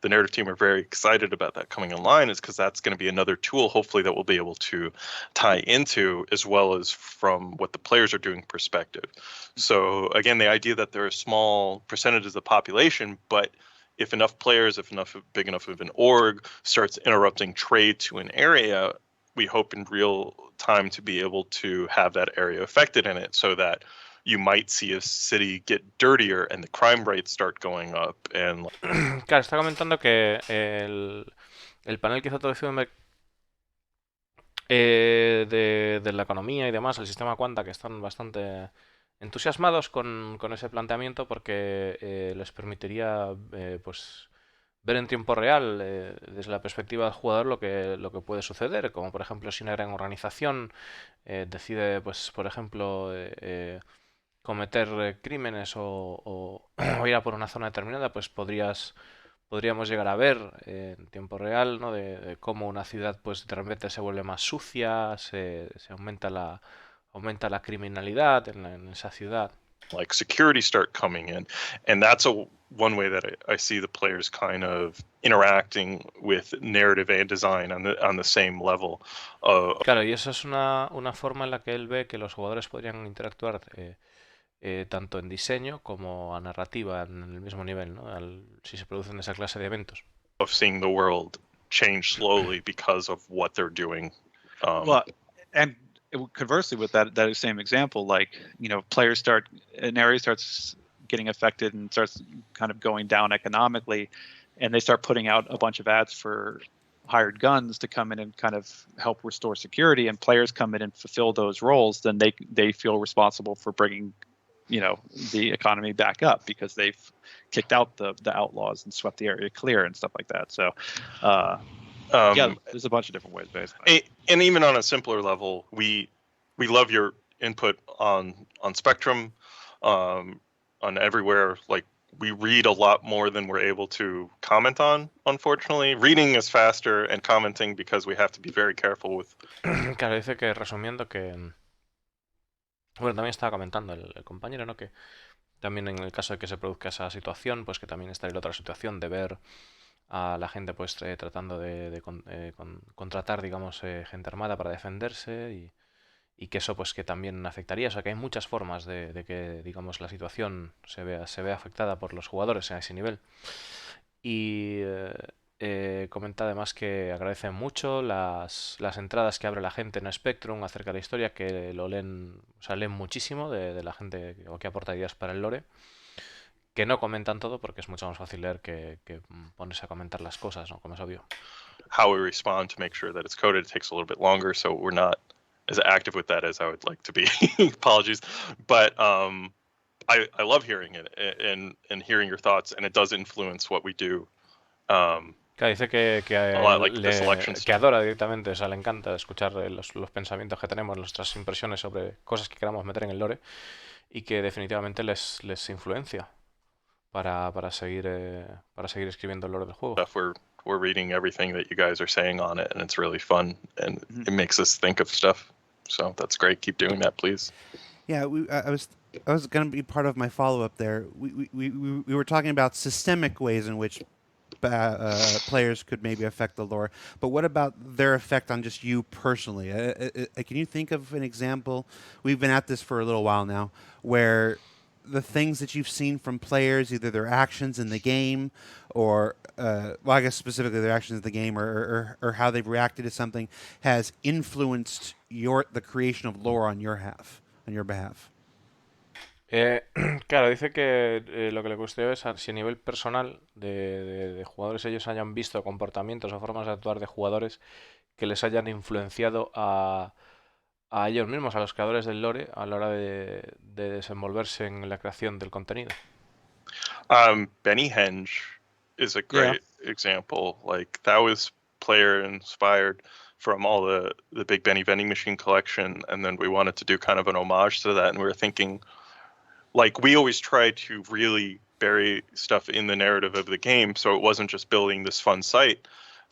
D: the narrative team are very excited about that coming online, is because that's going to be another tool, hopefully, that we'll be able to tie into, as well as from what the players are doing perspective. So again, the idea that there are small percentages of the population, but if enough players, if enough big enough of an org starts interrupting trade to an area, we hope in real time to be able to have that area affected in it, so that you might see a city get dirtier and the crime rates start going up. And
A: Claro, está comentando que el panel que hizo todo esto de la economía y demás, el sistema Quanta, que están bastante entusiasmados con ese planteamiento porque les permitiría pues ver en tiempo real, desde la perspectiva del jugador, lo que puede suceder, como por ejemplo si una gran organización decide, pues por ejemplo, cometer crímenes o ir a por una zona determinada, pues podríamos llegar a ver en tiempo real, ¿no? De cómo una ciudad pues de repente se vuelve más sucia, se aumenta la criminalidad en esa ciudad.
D: like security start coming in, and that's one way that I see the players kind of interacting with narrative and design on the same level.
A: Claro, y eso es una forma en la que él ve que los jugadores podrían interactuar tanto en diseño como a narrativa en el mismo nivel, ¿no? Si se producen esa clase de eventos.
D: Of seeing the world change slowly because of what they're doing.
C: Well, and conversely with that same example, like, players an area starts getting affected and starts kind of going down economically, and they start putting out a bunch of ads for hired guns to come in and kind of help restore security, and players come in and fulfill those roles, then they feel responsible for bringing the economy back up because they've kicked out the outlaws and swept the area clear and stuff like that. So yeah, there's a bunch of different ways, basically.
D: And even on a simpler level, we love your input on Spectrum, on everywhere. Like, we read a lot more than we're able to comment on, unfortunately. Reading is faster and commenting because we have to be very careful with...
A: Claro, dice que resumiendo que... Bueno, también estaba comentando el compañero, ¿no? Que también en el caso de que se produzca esa situación, pues que también estaría la otra situación de ver a la gente pues tratando de contratar, digamos, gente armada para defenderse y que eso pues que también afectaría. O sea, que hay muchas formas de que, digamos, la situación se vea afectada por los jugadores a ese nivel. Y comenta además que agradece mucho las entradas que abre la gente en Spectrum acerca de la historia, que lo leen, o sea, leen muchísimo de la gente o que aporta ideas para el lore. Que no comentan todo porque es mucho más fácil leer que ponerse a comentar las cosas, ¿no? Como es obvio.
D: How we respond to make sure that it's coded, it takes a little bit longer, so we're not as active with that as I would like to be. Apologies. But I love hearing it and hearing your thoughts, and it does influence what we do.
A: Claro, dice que
D: que
A: adora directamente, o sea, le encanta escuchar los pensamientos que tenemos, nuestras impresiones sobre cosas que queramos meter en el lore y que definitivamente les influencia para seguir escribiendo el lore del juego.
D: We're reading everything that you guys are saying on it, and it's really fun, and it makes us think of stuff. So that's great. Keep doing that, please.
B: Yeah, I was going to be part of my follow-up there. We were talking about systemic ways in which players could maybe affect the lore, but what about their effect on just you personally? Can you think of an example? We've been at this for a little while now, where the things that you've seen from players, either their actions in the game, or well, I guess specifically their actions in the game, or how they've reacted to something, has influenced the creation of lore on your behalf.
A: Claro, dice que lo que le gustaría es si a nivel personal de jugadores ellos hayan visto comportamientos o formas de actuar de jugadores que les hayan influenciado a ellos mismos, a los creadores del lore, a la hora de desenvolverse en la creación del contenido.
D: Benny Henge is a great example. Like, that was player inspired from all the Big Benny vending machine collection, and then we wanted to do kind of an homage to that, and we were thinking, like, we always tried to really bury stuff in the narrative of the game, so it wasn't just building this fun site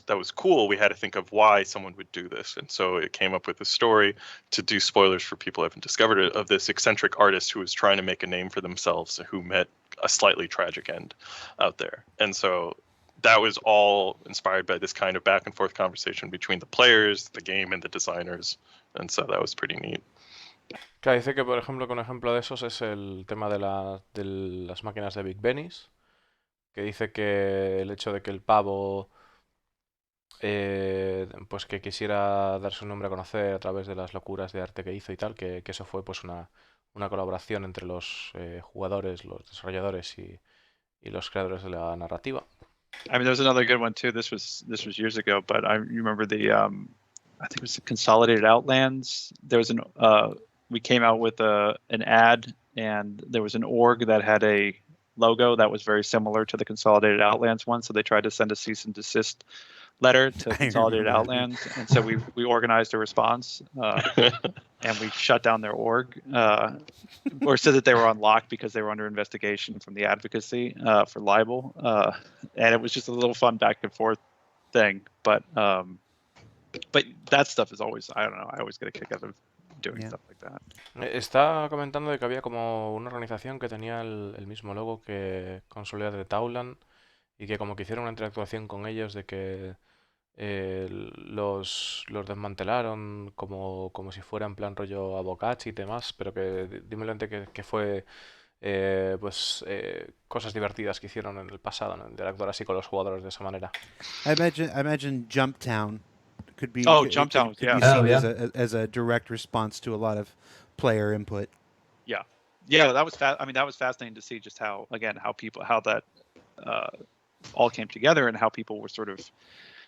D: that was cool. We had to think of why someone would do this, and so it came up with a story to do spoilers for people who haven't discovered it, of this eccentric artist who was trying to make a name for themselves, who met a slightly tragic end out there. And so that was all inspired by this kind of back and forth conversation between the players, the game, and the designers, and so that was pretty neat.
A: Claro, dice que, por ejemplo, que un ejemplo de esos es el tema de las máquinas de Big Bennies, que dice que el hecho de que el pavo pues que quisiera dar su nombre a conocer a través de las locuras de arte que hizo y tal, que eso fue pues una colaboración entre los jugadores, los desarrolladores y los creadores de la narrativa.
C: I mean, there's another good one too. This was years ago, but I remember the I think it was the Consolidated Outlands. There was we came out with an ad, and there was an org that had a logo that was very similar to the Consolidated Outlands one. So they tried to send a cease and desist letter to Consolidated Outlands, and so we organized a response, and we shut down their org, or said that they were unlocked because they were under investigation from the advocacy for libel, and it was just a little fun back and forth thing. But that stuff is always, I don't know, I always get a kick out of doing stuff like that.
A: Está comentando de que había como una organización que tenía el mismo logo que Consolidated Taulan y que como que hicieron una interactuación con ellos de que los desmantelaron como si fuera en plan rollo Avocats y demás, pero que simplemente que fue cosas divertidas que hicieron en el pasado, ¿no? Interactuar así con los jugadores de esa manera.
B: I imagine Jumptown could be
C: Jumptown,
B: could be seen as a direct response to a lot of player input.
C: Yeah, that was I mean, that was fascinating to see just how that all came together, and how people were sort of,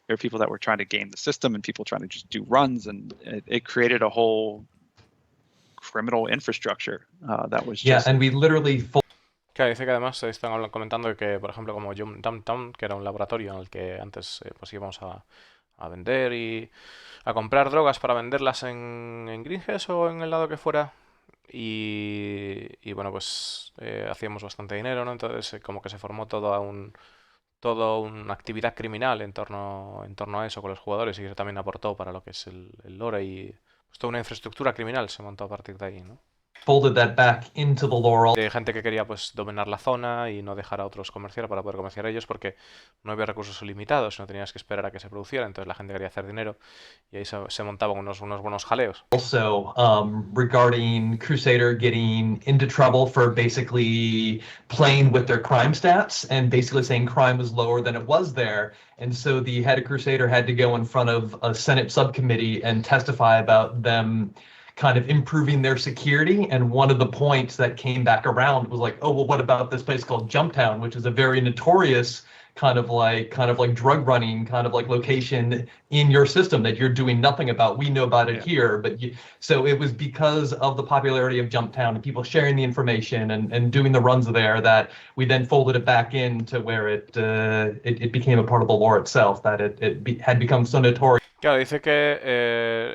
C: there were people that were trying to game the system and people trying to just do runs, and it created a whole criminal infrastructure that was just...
E: and we literally
A: Claro, dice que además están comentando de que, por ejemplo, como Jumptown, que era un laboratorio en el que antes pues íbamos a vender y a comprar drogas para venderlas en Greenhouse o en el lado que fuera. Y bueno, pues hacíamos bastante dinero, ¿no? Entonces como que se formó toda una actividad criminal en torno a eso con los jugadores, y eso también aportó para lo que es el lore, y pues toda una infraestructura criminal se montó a partir de ahí, ¿no?
E: Folded that back into the lore.
A: De gente que quería pues dominar la zona y no dejar a otros comerciar para poder comerciar ellos, porque no había recursos ilimitados, no tenías que esperar a que se produciera, entonces la gente quería hacer dinero y ahí se montaban unos buenos jaleos.
E: Also, regarding Crusader getting into trouble for basically playing with their crime stats and basically saying crime was lower than it was there. And so the head of Crusader had to go in front of a Senate subcommittee and testify about them kind of improving their security. And one of the points that came back around was like, oh, well, what about this place called Jumptown, which is a very notorious kind of like drug running kind of like location in your system that you're doing nothing about. We know about it here, but so it was because of the popularity of Jumptown and people sharing the information and doing the runs there that we then folded it back into where it became a part of the lore itself, that it had become so notorious.
A: Claro, dice que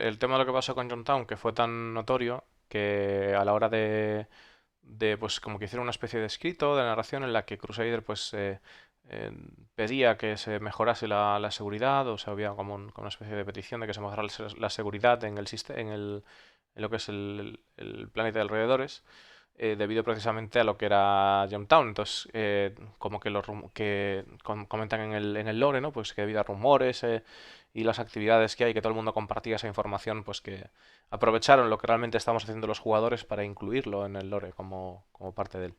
A: el tema de lo que pasó con Jumptown, que fue tan notorio que a la hora de pues como que hicieron una especie de escrito de narración en la que Crusader pues pedía que se mejorase la seguridad, o sea, había como una especie de petición de que se mejorase la seguridad en en lo que es el planeta de alrededores, debido precisamente a lo que era Jumptown. Entonces, como que comentan en el lore, ¿no? Pues que debido a rumores y las actividades que hay, que todo el mundo compartía esa información, pues que aprovecharon lo que realmente estamos haciendo los jugadores para incluirlo en el lore como parte de él.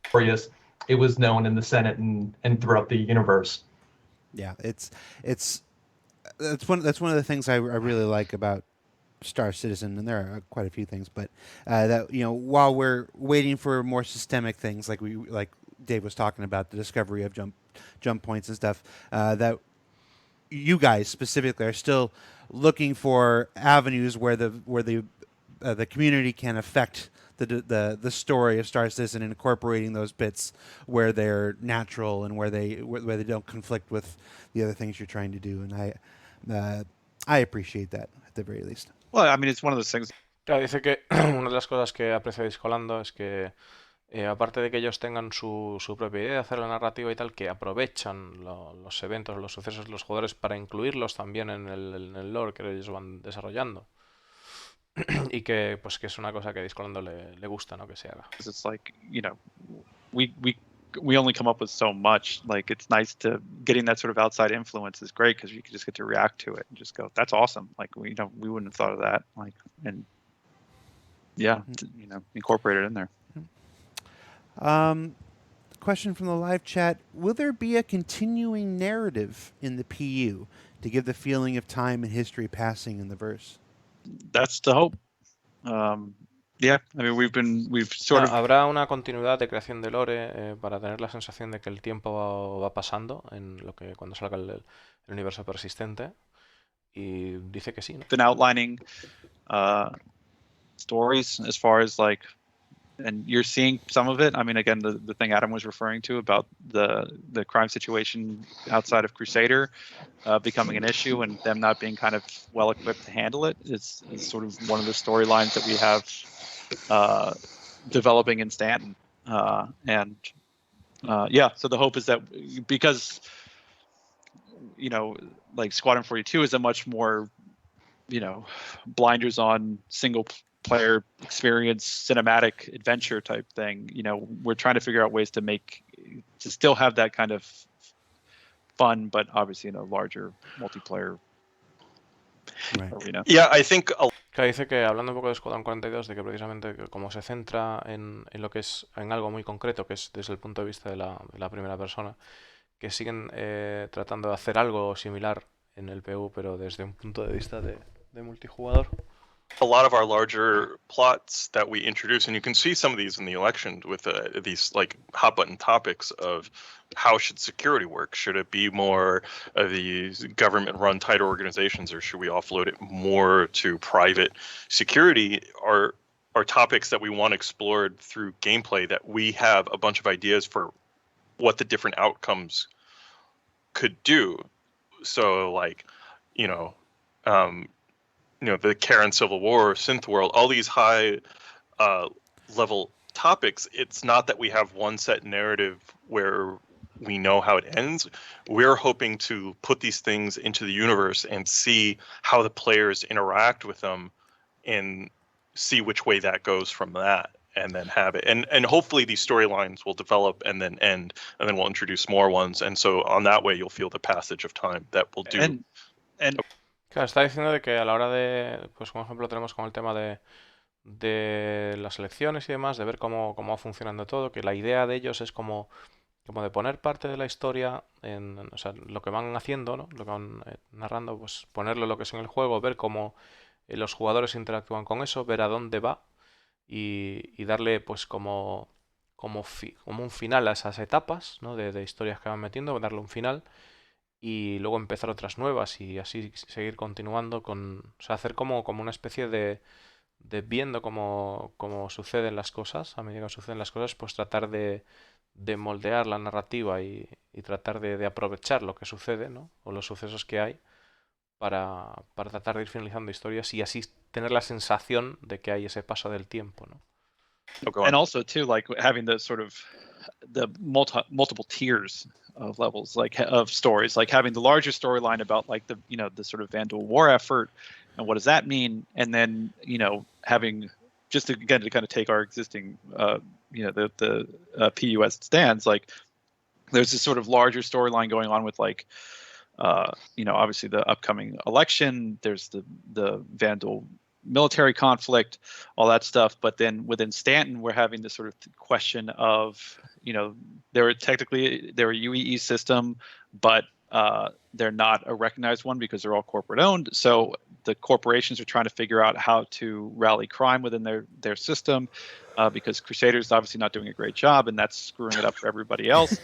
E: It was known in the Senate and throughout the universe.
B: Yeah, that's one of the things I really like about Star Citizen, and there are quite a few things, but that, you know, while we're waiting for more systemic things, like Dave was talking about, the discovery of jump points and stuff, that you guys specifically are still looking for avenues where the community can affect the story of Star Citizen, and incorporating those bits where they're natural and where they don't conflict with the other things you're trying to do, and I appreciate that at the very least.
C: Well, I mean, it's one of those things.
A: Claro, dice que una de las cosas que aprecia Discolando es que aparte de que ellos tengan su propia idea de hacer la narrativa y tal, que aprovechan los eventos, los sucesos de los jugadores para incluirlos también en el lore que ellos van desarrollando. Y que pues que es una cosa que a Discolando le gusta, ¿no? Que se haga.
C: It's like, you know, we only come up with so much. Like, it's nice to getting that sort of outside influence is great, because you can just get to react to it and just go, that's awesome. Like, we wouldn't have thought of that. Like, and yeah, you know, incorporate it in there.
B: question from the live chat. Will there be a continuing narrative in the PU to give the feeling of time and history passing in the verse?
C: That's the hope. Yeah, I mean, we've sort of
A: Habrá una continuidad de creación de lore para tener la sensación de que el tiempo va pasando en lo que cuando salga el universo persistente. Y dice que sí, ¿no?
C: been outlining stories as far as like, and you're seeing some of it. I mean, again, the thing Adam was referring to about the crime situation outside of Crusader becoming an issue and them not being kind of well equipped to handle it is sort of one of the storylines that we have developing in Stanton. Yeah, so the hope is that because, you know, like Squadron 42 is a much more, you know, blinders on single player experience, cinematic adventure type thing. You know, we're trying to figure out ways to still have that kind of fun, but obviously in a larger multiplayer
B: Right.
C: arena.
D: Yeah, I think
A: Claro, dice que hablando un poco de Squadron 42, de que precisamente como se centra en lo que es en algo muy concreto, que es desde el punto de vista de la primera persona, que siguen tratando de hacer algo similar en el PU, pero desde un punto de vista de multijugador.
D: a lot of our larger plots that we introduce, and you can see some of these in the election with these like hot button topics of how should security work? Should it be more of these government run tight organizations, or should we offload it more to private security? Are topics that we want explored through gameplay, that we have a bunch of ideas for what the different outcomes could do. So like, the Karen Civil War, Synth World, all these high level topics. It's not that we have one set narrative where we know how it ends. We're hoping to put these things into the universe and see how the players interact with them and see which way that goes from that, and then have it. And hopefully these storylines will develop and then end, and then we'll introduce more ones. And so on that way, you'll feel the passage of time that will do.
C: And
A: Claro, está diciendo de que a la hora de, pues como ejemplo tenemos con el tema de las elecciones y demás, de ver cómo va funcionando todo, que la idea de ellos es como de poner parte de la historia o sea, lo que van haciendo, ¿no? Lo que van narrando, pues ponerlo lo que es en el juego, ver cómo los jugadores interactúan con eso, ver a dónde va y darle pues como un final a esas etapas, ¿no? de historias que van metiendo, darle un final y luego empezar otras nuevas y así seguir continuando o sea, hacer como una especie de viendo cómo suceden las cosas, a medida que suceden las cosas, pues tratar de moldear la narrativa y tratar de aprovechar lo que sucede, ¿no? O los sucesos que hay para tratar de ir finalizando historias y así tener la sensación de que hay ese paso del tiempo, ¿no?
C: and also too, like having the sort of the multiple tiers of levels, like of stories, like having the larger storyline about like the sort of Vandal war effort and what does that mean, and then having just to kind of take our existing the PU as it stands, like there's this sort of larger storyline going on with like obviously the upcoming election, there's the Vandal military conflict, all that stuff. But then within Stanton, we're having this sort of question of, they're a UEE system, but they're not a recognized one because they're all corporate owned. So the corporations are trying to figure out how to rally crime within their system, because Crusader's obviously not doing a great job, and that's screwing it up for everybody else.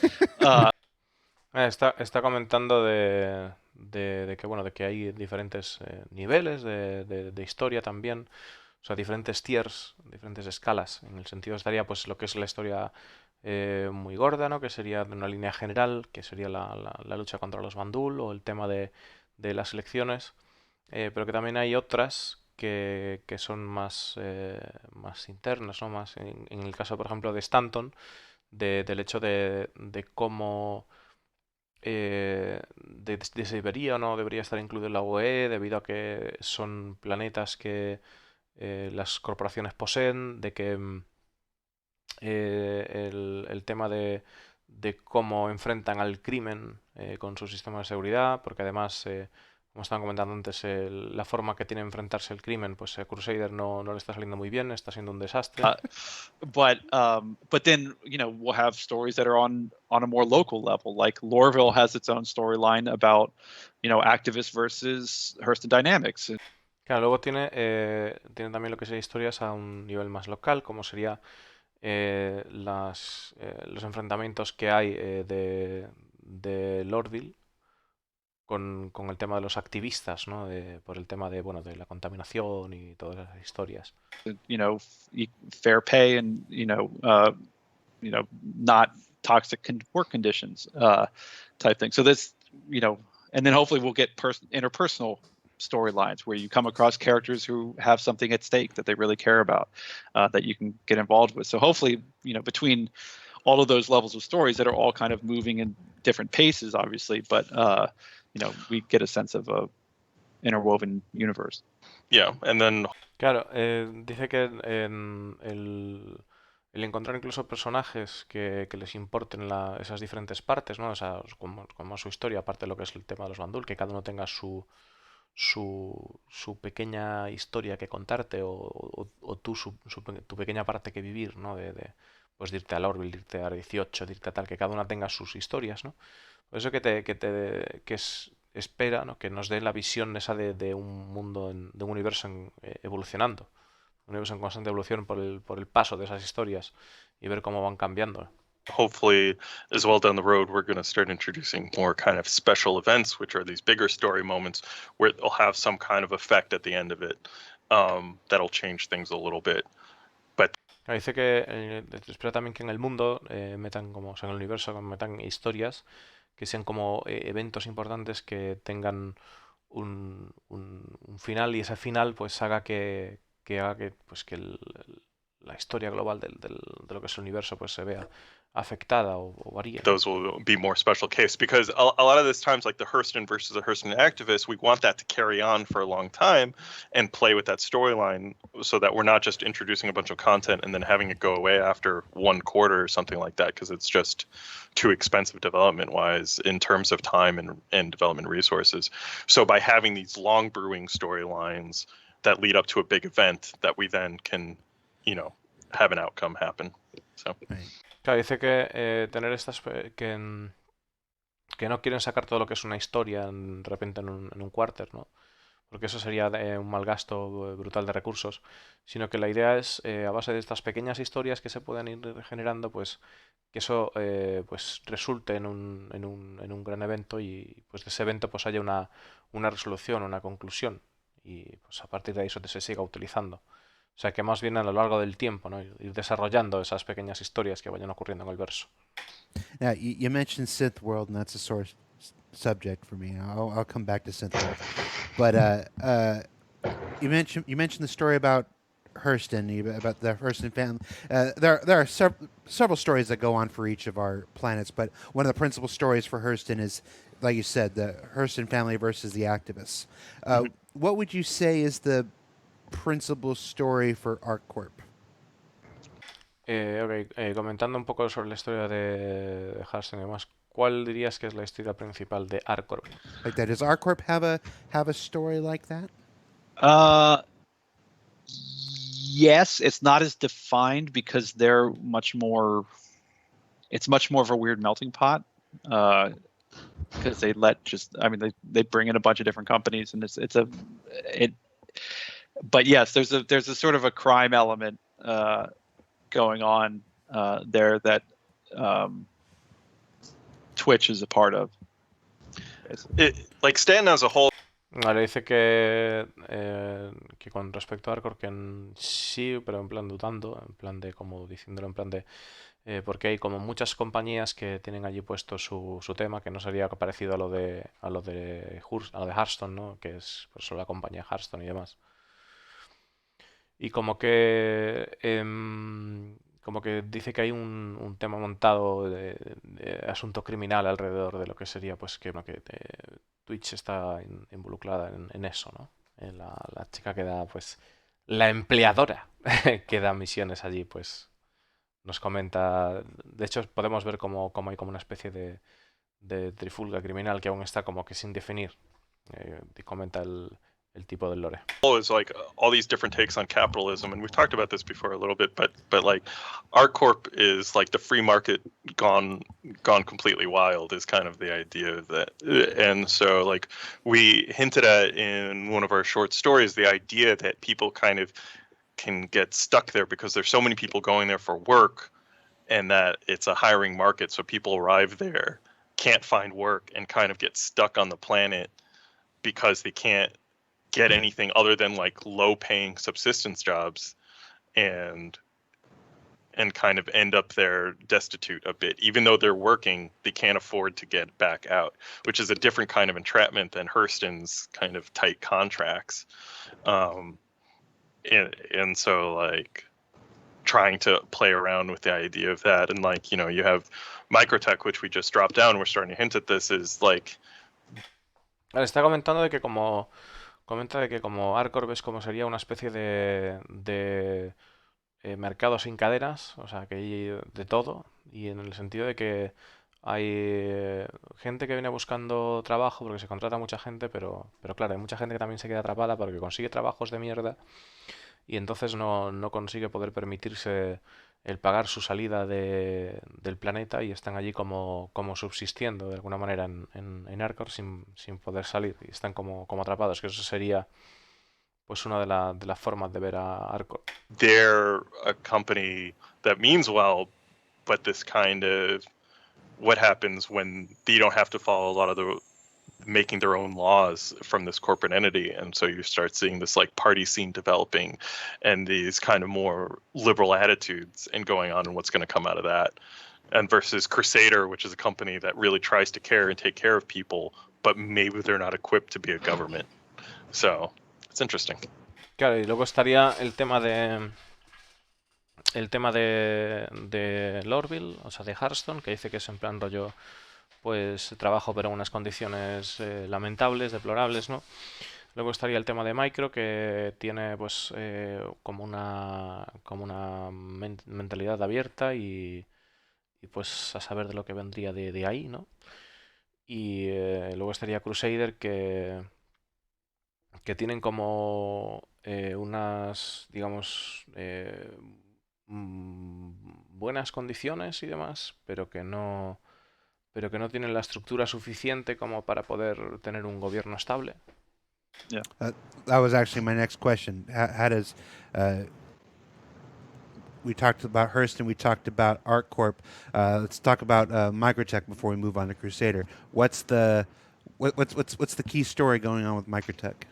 A: Está comentando de que bueno, de que hay diferentes niveles de historia también, o sea, diferentes tiers, diferentes escalas. En el sentido estaría pues lo que es la historia muy gorda, ¿no? Que sería de una línea general, que sería la lucha contra los Bandul o el tema de las elecciones, pero que también hay otras que son más internas, ¿no? Más en el caso, por ejemplo, de Stanton, del hecho de cómo de si debería o no debería estar incluido en la UE debido a que son planetas que las corporaciones poseen, de que el tema de cómo enfrentan al crimen con su sistema de seguridad, porque además como estaban comentando antes, la forma que tiene de enfrentarse el crimen, pues Crusader no le está saliendo muy bien, está siendo un desastre.
C: But then we'll have stories that are on a more local level, like Lorville has its own storyline about activists versus Hurston Dynamics.
A: Claro, luego tiene también lo que sería historias a un nivel más local, como sería los enfrentamientos que hay de Lordville con el tema de los activistas, ¿no? Por el tema bueno, de la contaminación y todas esas historias.
C: Fair pay and not toxic work conditions type thing. So this and then hopefully we'll get interpersonal storylines where you come across characters who have something at stake that they really care about, that you can get involved with. So hopefully between all of those levels of stories that are all kind of moving in different paces, obviously, but we get a sense of a interwoven universe.
D: Yeah, and then
A: Claro, dice que el encontrar incluso personajes que les importen esas diferentes partes, ¿no? O sea, como su historia, aparte de lo que es el tema de los Bandul, que cada uno tenga su pequeña historia que contarte o tú tu pequeña parte que vivir, ¿no? Pues de irte a Lorville, de irte a 18, de irte a tal, que cada una tenga sus historias, ¿no? Por eso espera, ¿no? Que nos dé la visión esa de un mundo, de un universo evolucionando, un universo en constante evolución por el paso de esas historias y ver cómo van cambiando.
D: hopefully, as well down the road, we're going to start introducing more kind of special events, which are these bigger story moments where they'll have some kind of effect at the end of it, that'll change things a little bit.
A: Claro, dice que espera también que en el mundo o sea, en el universo metan historias que sean como eventos importantes que tengan un final y ese final pues haga pues la historia global de lo que es el universo pues se vea afectada o varíe.
D: Those will be more special case because a lot of this times, like the Hurston versus the Hurston activist, we want that to carry on for a long time and play with that storyline so that we're not just introducing a bunch of content and then having it go away after one quarter or something like that, because it's just too expensive development wise in terms of time and development resources. So by having these long brewing storylines that lead up to a big event that we then can, have an outcome happen. So.
B: Right.
A: Claro, dice que tener estas que no quieren sacar todo lo que es una historia de repente en un quarter, ¿no? Porque eso sería un mal gasto brutal de recursos, sino que la idea es, a base de estas pequeñas historias que se pueden ir generando, pues que eso pues resulte en un gran evento y pues de ese evento pues haya una resolución, una conclusión y pues a partir de ahí eso se siga utilizando. O sea que más bien a lo largo del tiempo, ¿no? Ir desarrollando esas pequeñas historias que vayan ocurriendo en el verso.
B: Now, you mentioned Synth World, and that's a sore subject for me. I'll come back to Synth World, but you mentioned the story about Hurston, about the Hurston family. There are several stories that go on for each of our planets, but one of the principal stories for Hurston is, like you said, the Hurston family versus the activists. What would you say is the principal story for ArcCorp?
A: Comentando un poco sobre la historia de Hurston y demás, ¿cuál dirías que es la historia principal de ArcCorp?
B: Like that, does ArcCorp have a story like that?
C: Yes, it's not as defined because they're much more. It's much more of a weird melting pot. Because they they bring in a bunch of different companies, and But yes, there's a sort of a crime element going on there that Twitch is a part of.
D: Like Stanton as a whole.
A: Vale, dice que con respecto a Arcor que sí, pero en plan dudando, en plan de como diciéndolo en plan de porque hay como muchas compañías que tienen allí puesto su tema que no sería parecido a lo de Hearthstone, ¿no? Que es pues, solo la compañía Hearthstone y demás. Y como que dice que hay un tema montado de asunto criminal alrededor de lo que sería pues que Twitch está involucrada en eso, ¿no? La chica que da pues la empleadora que da misiones allí pues nos comenta, de hecho podemos ver cómo hay como una especie de trifulga criminal que aún está como que sin definir Comenta el tipo del lore.
D: Is like all these different takes on capitalism, and we've talked about this before a little bit, but like ArtCorp is like the free market gone completely wild is kind of the idea of that. And so like we hinted at in one of our short stories the idea that people kind of can get stuck there because there's so many people going there for work, and that it's a hiring market, so people arrive there, can't find work, and kind of get stuck on the planet because they can't get anything other than like low paying subsistence jobs, and kind of end up there destitute a bit. Even though they're working, they can't afford to get back out, which is a different kind of entrapment than Hurston's kind of tight contracts. And so like trying to play around with the idea of that, and like, you know, you have Microtech, which we just dropped down, we're starting to hint at this, is like
A: Está comentando de que como comenta de que como Arcorp es como sería una especie de mercado sin cadenas, o sea, que hay de todo, y en el sentido de que hay gente que viene buscando trabajo porque se contrata mucha gente, pero claro, hay mucha gente que también se queda atrapada porque consigue trabajos de mierda y entonces no consigue poder permitirse el pagar su salida del planeta y están allí como subsistiendo de alguna manera en Arcor sin poder salir y están como atrapados, que eso sería pues una de las formas de ver a Arcor.
D: they're a company that means well, but this kind of what happens when they don't have to follow a lot of the making their own laws from this corporate entity, and so you start seeing this like party scene developing and these kind of more liberal attitudes and going on, and what's going to come out of that, and versus Crusader, which is a company that really tries to care and take care of people, but maybe they're not equipped to be a government. So it's interesting.
A: Claro, y luego estaría el tema de Lorville, o sea, de Hearthstone, que dice que es en plan rollo, pues trabajo pero en unas condiciones lamentables, deplorables, ¿no? Luego estaría el tema de Micro, que tiene pues como una mentalidad abierta y pues a saber de lo que vendría de ahí, ¿no? Y luego estaría Crusader, que tienen como unas, digamos, buenas condiciones y demás, pero que no tienen la estructura suficiente como para poder tener un gobierno estable.
B: That was actually my next question. How does we talked about Hurston, we talked about ArtCorp. Let's talk about Microtech before we move on to Crusader. What's the key story going on with Microtech?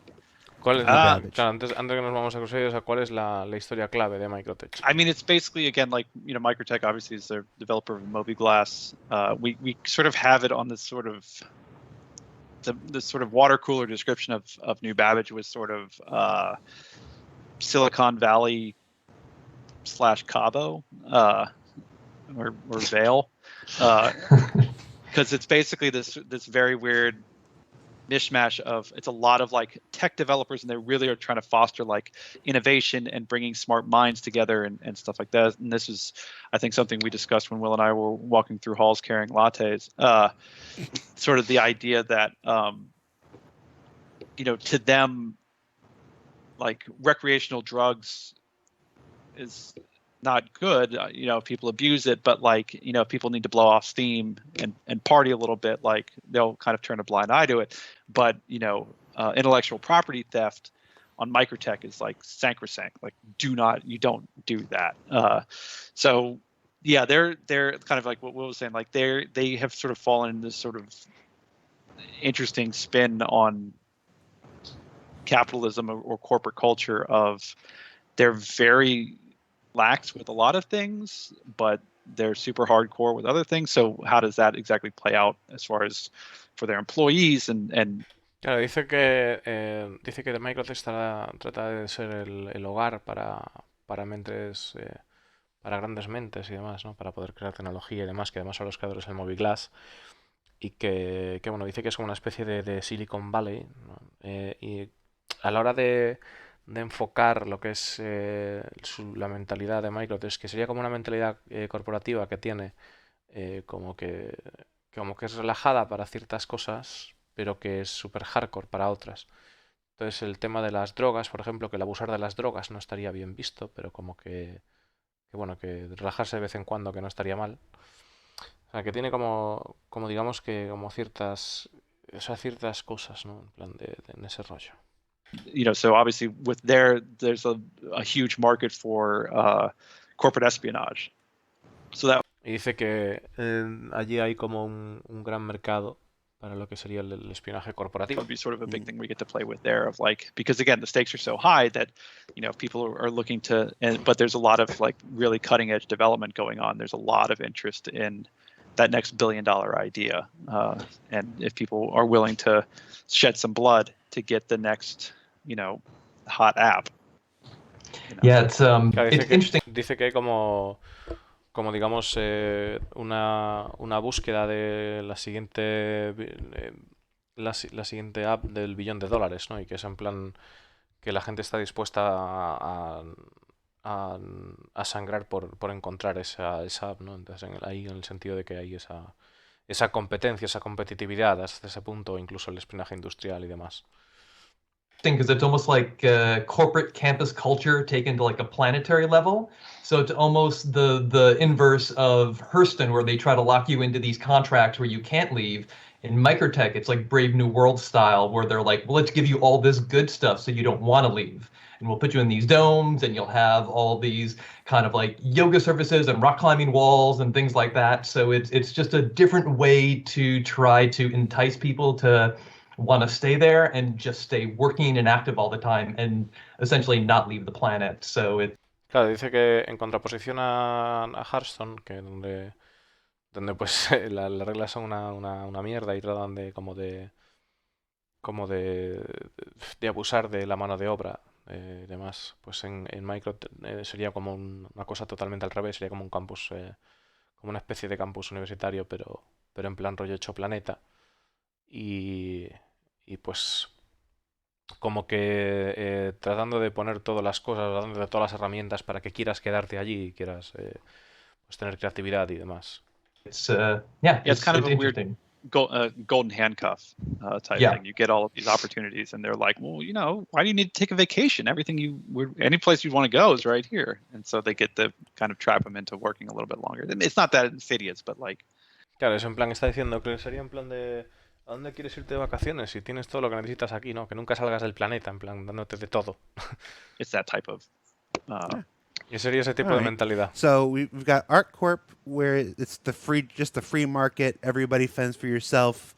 A: ¿Cuál es
B: Babbage.
A: antes que nos vamos a Crusader, o sea, ¿cuál es la historia clave de Microtech?
C: I mean, it's basically, again, like, you know, Microtech obviously is the developer of Moby-Glass. We sort of have it on this sort of the sort of water cooler description of New Babbage was sort of Silicon Valley / Cabo or Vail, because it's basically this very weird mishmash of, it's a lot of like tech developers, and they really are trying to foster like innovation and bringing smart minds together and stuff like that. And this is, I think, something we discussed when Will and I were walking through halls carrying lattes. Sort of the idea that you know, to them, like, recreational drugs is not good. You know, people abuse it, but like, you know, people need to blow off steam and party a little bit, like they'll kind of turn a blind eye to it. But, you know, intellectual property theft on Microtech is like sacrosanct. Like, you don't do that. So yeah, they're kind of like what Will was saying, like they have sort of fallen in this sort of interesting spin on capitalism or corporate culture of, they're very lax with a lot of things, but they're super hardcore with other things. So how does that exactly play out as far as for their employees and
A: Claro, dice que Microsoft trata de ser el hogar para mentes, para grandes mentes y demás, ¿no? Para poder crear tecnología y demás, que además son los creadores del Movie Glass. Y bueno, dice que es como una especie de Silicon Valley, ¿no? Y a la hora de enfocar lo que es la mentalidad de Microsoft, que sería como una mentalidad corporativa que tiene como que es relajada para ciertas cosas, pero que es súper hardcore para otras. Entonces el tema de las drogas, por ejemplo, que el abusar de las drogas no estaría bien visto, pero como que bueno, que relajarse de vez en cuando que no estaría mal. O sea, que tiene como digamos que como ciertas, o sea, ciertas cosas, ¿no? En plan en ese rollo.
C: So obviously with there's a huge market for corporate espionage. So that
A: Y dice que allí hay como un gran mercado para lo que sería el espionaje corporativo.
C: would be sort of a big thing we get to play with there, of like, because again the stakes are so high that people are looking to, but there's a lot of like really cutting edge development going on. There's a lot of interest in that next $1 billion idea, and if people are willing to shed some blood to get the next hot app.
E: Yeah,
A: Claro,
E: it's interesting.
A: dice que hay como digamos una búsqueda de la siguiente la siguiente app del $1 billón, ¿no? Y que es en plan que la gente está dispuesta a sangrar por encontrar esa app, ¿no? Entonces ahí en el sentido de que hay esa competencia, esa competitividad hasta ese punto, incluso el espionaje industrial y demás.
E: Because it's almost like corporate campus culture taken to like a planetary level. So it's almost the inverse of Hurston, where they try to lock you into these contracts where you can't leave. In Microtech, it's like Brave New World style, where they're like, well, let's give you all this good stuff so you don't want to leave. And we'll put you in these domes, and you'll have all these kind of like yoga services and rock climbing walls and things like that. So it's just a different way to try to entice people to want to stay there and just stay working and active all the time and essentially not leave the planet. So
A: Claro, dice que en contraposición a Hearthstone, que donde pues las reglas son una mierda y tratan de abusar de la mano de obra y demás, pues en Micro sería como una cosa totalmente al revés, sería como un campus, como una especie de campus universitario, pero en plan rollo hecho planeta. Y pues como que tratando de poner todas las cosas, dando de todas las herramientas para que quieras quedarte allí y quieras pues tener creatividad y demás.
E: it's
C: it's kind of a weird
E: interesting.
C: golden handcuff type
E: Yeah.
C: thing. You get all of these opportunities, and they're like, well, why do you need to take a vacation? Any place you want to go is right here. And so they get to kind of trap them into working a little bit longer. It's not that insidious, but like.
A: Claro, es en plan, está diciendo que sería en plan de ¿a dónde quieres irte de vacaciones si tienes todo lo que necesitas aquí, ¿no? Que nunca salgas del planeta, en plan, dándote de todo.
C: It's that type of.
A: Y sería ese tipo de mentalidad.
B: So we've got ArtCorp, where it's just the free market, everybody fends for yourself,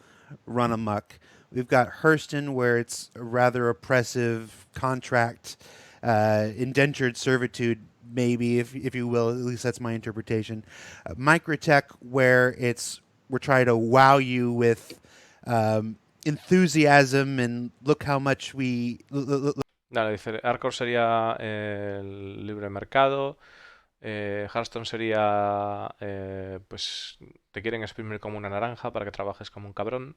B: run amok. We've got Hurston, where it's a rather oppressive contract, indentured servitude, maybe, if you will. At least that's my interpretation. Microtech, where we're trying to wow you with enthusiasm and look how much we.
A: Claro, dice, Hardcore sería el libre mercado, Hearthstone sería, pues, te quieren exprimir como una naranja para que trabajes como un cabrón.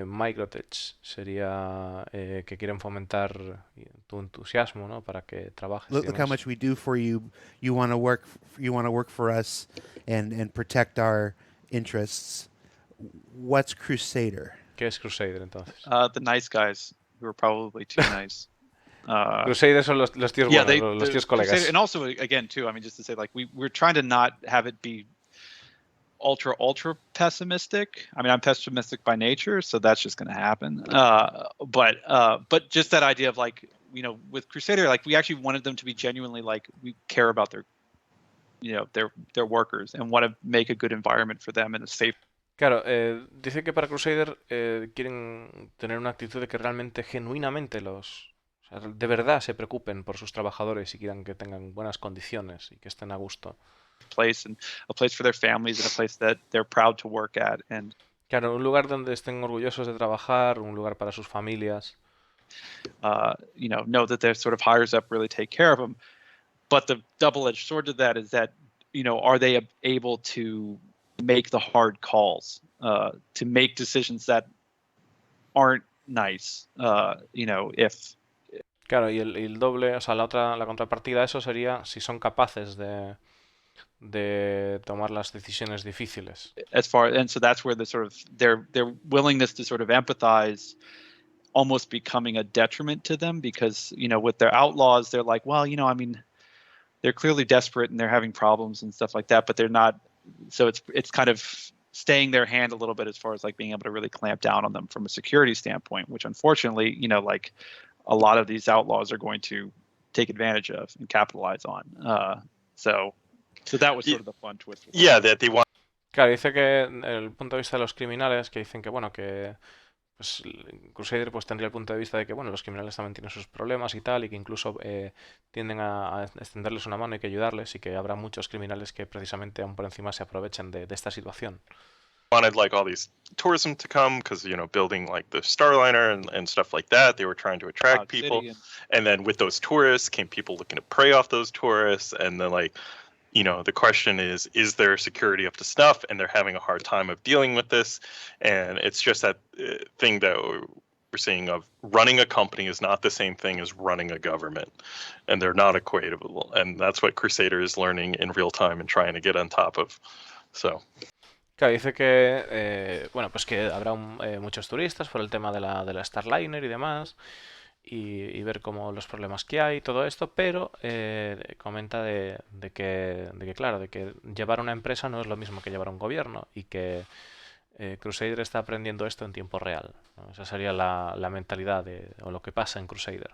A: Microtech sería que quieren fomentar tu entusiasmo, ¿no? Para que trabajes.
B: Look how much we do for you. You want to work. You want to work for us, and protect our interests. What's Crusader?
A: ¿Qué es Crusader entonces?
C: The nice guys who are probably too nice.
A: Crusader son los tíos buenos, los tíos colegas.
C: Crusader, and also, again, too, I mean, just to say, like, we're trying to not have it be ultra pessimistic. I mean, I'm pessimistic by nature, so that's just going to happen. But just that idea of like, with Crusader, like we actually wanted them to be genuinely like we care about their workers and want to make a good environment for them and a safe.
A: Claro, dice que para Crusader quieren tener una actitud de que realmente, genuinamente o sea, de verdad se preocupen por sus trabajadores y quieran que tengan buenas condiciones y que estén a gusto.
C: Place and a place for their families and a place that they're proud to work at. And
A: claro, un lugar donde estén orgullosos de trabajar, un lugar para sus familias.
C: Know that their sort of hires up really take care of them. But the double-edged sword to that is that, are they able to make the hard calls, to make decisions that aren't nice, if.
A: Claro, y el doble, o sea, la contrapartida a eso sería si son capaces de de tomar las decisiones difíciles.
C: And so that's where the sort of their willingness to sort of empathize almost becoming a detriment to them, because with their outlaws they're like, well, I mean, they're clearly desperate and they're having problems and stuff like that, but they're not. So it's kind of staying their hand a little bit as far as like being able to really clamp down on them from a security standpoint, which unfortunately, like a lot of these outlaws are going to take advantage of and capitalize on. So that was sort of the fun twist.
D: Yeah, that they want.
A: Claro, dice que el punto de vista de los criminales, que dicen que, bueno, que pues Crusader pues tendría el punto de vista de que, bueno, los criminales también tienen sus problemas y tal, y que incluso tienden a extenderles una mano y que ayudarles, y que habrá muchos criminales que precisamente aún por encima se aprovechen de esta situación.
D: Wanted like all these tourism to come because building like the Starliner and stuff like that, they were trying to attract people, and then with those tourists came people looking to prey off those tourists, and then like the question is there security up to snuff, and they're having a hard time of dealing with this. And it's just that thing that we're seeing of running a company is not the same thing as running a government, and they're not equatable, and that's what Crusader is learning in real time and trying to get on top of. So
A: claro, dice que bueno, pues que habrá muchos turistas por el tema de la Starliner y demás, y ver cómo los problemas que hay, todo esto, pero comenta de que, claro, de que llevar una empresa no es lo mismo que llevar un gobierno, y que Crusader está aprendiendo esto en tiempo real, ¿no? Esa sería la mentalidad o lo que pasa en Crusader.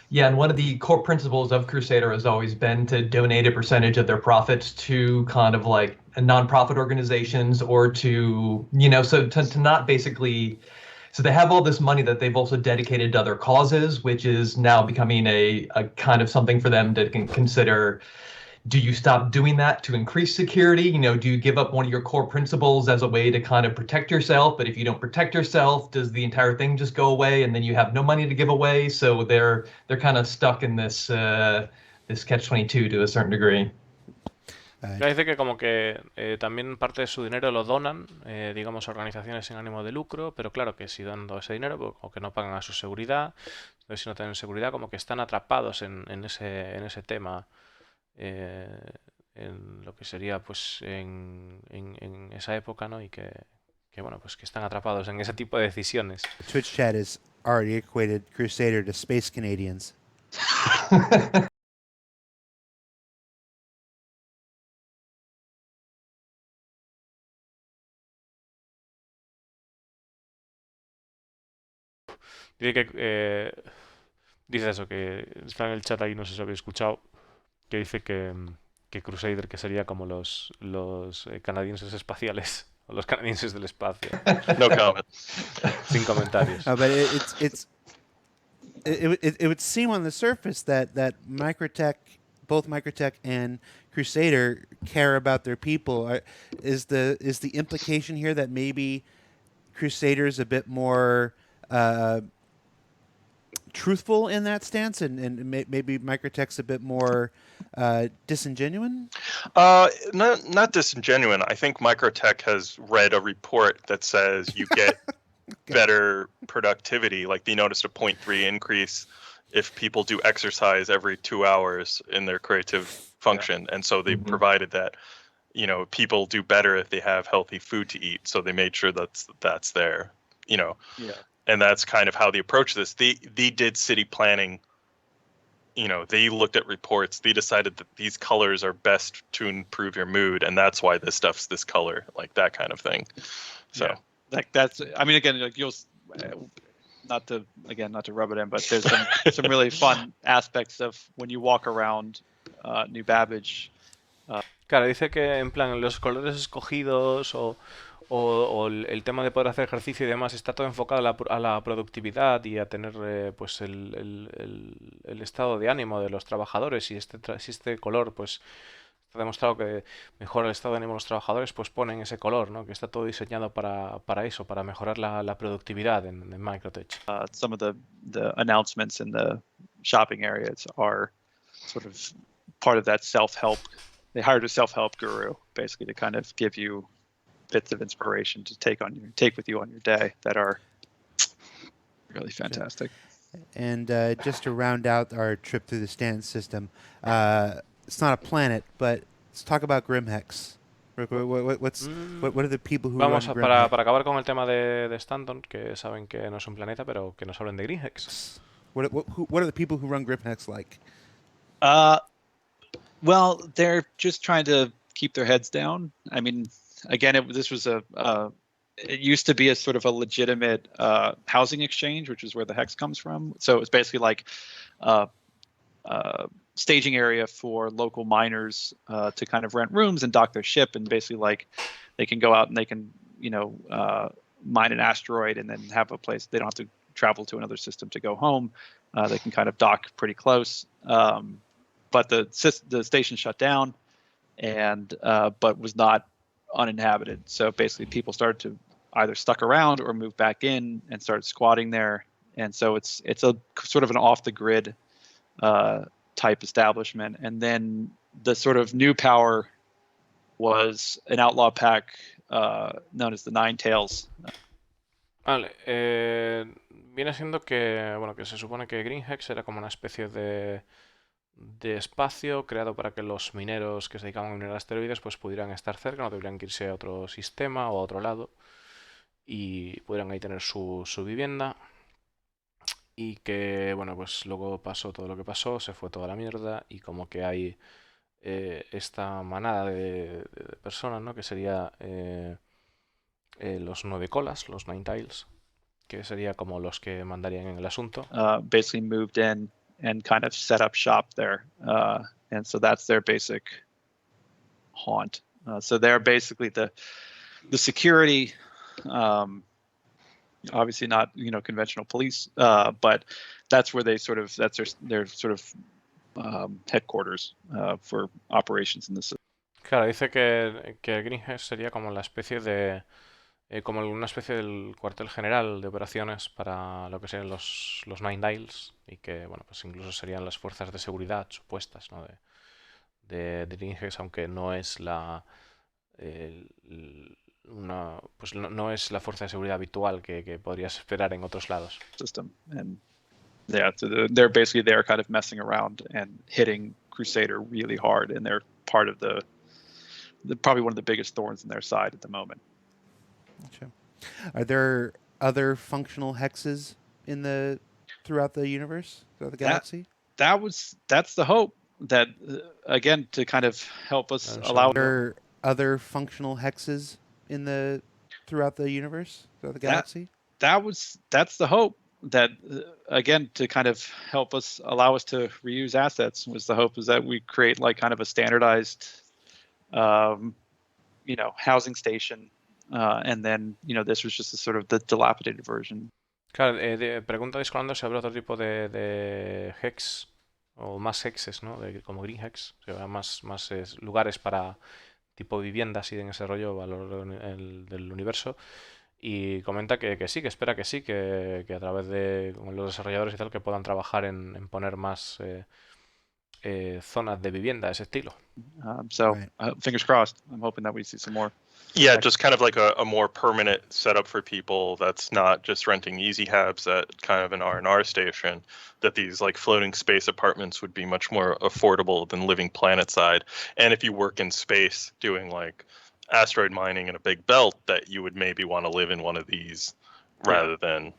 E: Yeah, and one of the core principles of Crusader has always been to donate a percentage of their profits to kind of like nonprofit organizations, or to, so to not basically. So they have all this money that they've also dedicated to other causes, which is now becoming a kind of something for them to consider. Do you stop doing that to increase security? Do you give up one of your core principles as a way to kind of protect yourself? But if you don't protect yourself, does the entire thing just go away and then you have no money to give away? So they're kind of stuck in this catch-22 to a certain degree.
A: Dice que como que también parte de su dinero lo donan, digamos, a organizaciones sin ánimo de lucro, pero claro que si dan todo ese dinero, pues, o que no pagan a su seguridad, entonces si no tienen seguridad, como que están atrapados en ese tema, en lo que sería pues en esa época, ¿no? Y que bueno, pues que están atrapados en ese tipo de decisiones.
B: Twitch chat has already equated Crusader to Space Canadians.
A: Dice que dice eso, que está en el chat ahí, no sé si habéis escuchado, que dice que Crusader que sería como los canadienses espaciales, o los canadienses del espacio.
D: no comment.
A: Sin comentarios.
B: But it would seem on the surface that Microtech, both Microtech and Crusader, care about their people. Is the implication here that maybe Crusader's a bit more truthful in that stance, and maybe Microtech's a bit more disingenuine?
D: Not disingenuine. I think Microtech has read a report that says you get better productivity. Like they noticed a 0.3 increase if people do exercise every 2 hours in their creative function. And so they provided that, people do better if they have healthy food to eat. So they made sure that's there, Yeah. And that's kind of how they approach this. They did city planning. They looked at reports. They decided that these colors are best to improve your mood, and that's why this stuff's this color, like that kind of thing. So,
C: like that's. I mean, again, like you'll not to rub it in, but there's some really fun aspects of when you walk around New Babbage.
A: Claro, dice que en plan los colores escogidos o el tema de poder hacer ejercicio y demás está todo enfocado a la productividad y a tener pues el estado de ánimo de los trabajadores, y si este color pues está demostrado que mejora el estado de ánimo de los trabajadores, pues ponen ese color, ¿no? Que está todo diseñado para eso, para mejorar la productividad en Microtech.
C: Some of the announcements in the shopping areas are sort of part of that self-help. They hired a self-help guru basically to kind of give you bits of inspiration to take with you on your day that are really fantastic.
B: And just to round out our trip through the stand system, it's not a planet, but let's talk about Grimhex. What are the people who
A: Vamos
B: run
A: a,
B: Grimhex?
A: para acabar con el tema de Stanton, que saben que no es un planeta, pero que nos hablen de Greenhex.
B: What are the people who run Grimhex like?
C: Well, they're just trying to keep their heads down. I mean, again, this was it used to be a sort of a legitimate housing exchange, which is where the hex comes from. So it was basically like staging area for local miners to kind of rent rooms and dock their ship, and basically like they can go out and they can mine an asteroid and then have a place. They don't have to travel to another system to go home. They can kind of dock pretty close. But the station shut down, and but was not uninhabited. So basically, people started to either stuck around or move back in and started squatting there. And so it's a sort of an off the grid type establishment. And then the sort of new power was an outlaw pack known as the Nine Tails.
A: Vale, viene siendo que, bueno, que se supone que Greenhex era como una especie de espacio creado para que los mineros que se dedicaban a minar asteroides pues pudieran estar cerca, no tuvieran que irse a otro sistema o a otro lado y pudieran ahí tener su vivienda. Y que, bueno, pues luego pasó todo lo que pasó, se fue toda la mierda y como que hay esta manada de personas, ¿no? Que sería los nueve colas, los Nine Tails, que sería como los que mandarían en el asunto.
C: Basically moved in and kind of set up shop there. And so that's their basic haunt. So they're basically the security, obviously not, conventional police, but that's where they sort of, that's their sort of headquarters for operations in the system.
A: Claro, dice que Greenhex sería como la especie de como una especie del cuartel general de operaciones para lo que serían los Nine Dials y que, bueno, pues incluso serían las fuerzas de seguridad supuestas, ¿no? de Greenhex, aunque no es no es la fuerza de seguridad habitual que podrías esperar en otros lados.
C: System. And yeah, so they're basically there kind of messing around and hitting Crusader really hard, and they're part of the probably one of the biggest thorns in their side at the moment.
B: Gotcha. Are there other functional hexes throughout the universe, throughout the galaxy?
C: That's the hope. That again, to kind of help us allow.
B: Are there other functional hexes throughout the universe, throughout the galaxy?
C: That's the hope. That again, to kind of help us allow us to reuse assets, was the hope is that we create like kind of a standardized, housing station. And then, this was just a sort of the dilapidated version.
A: Claro, pregunta Discolando si habrá otro tipo de hex o más hexes, ¿no? Como Greenhex, o sea, más lugares para tipo viviendas y en ese rollo valor del universo. Y comenta que sí, que espera que sí, que a través de los desarrolladores y tal que puedan trabajar en poner más zonas de vivienda de ese estilo.
B: Right.
C: Fingers crossed. I'm hoping that we see some more.
D: Yeah, just kind of like a more permanent setup for people that's not just renting easy habs at kind of an R&R station, that these like floating space apartments would be much more affordable than living planetside. And if you work in space doing like asteroid mining in a big belt, that you would maybe want to live in one of these rather than,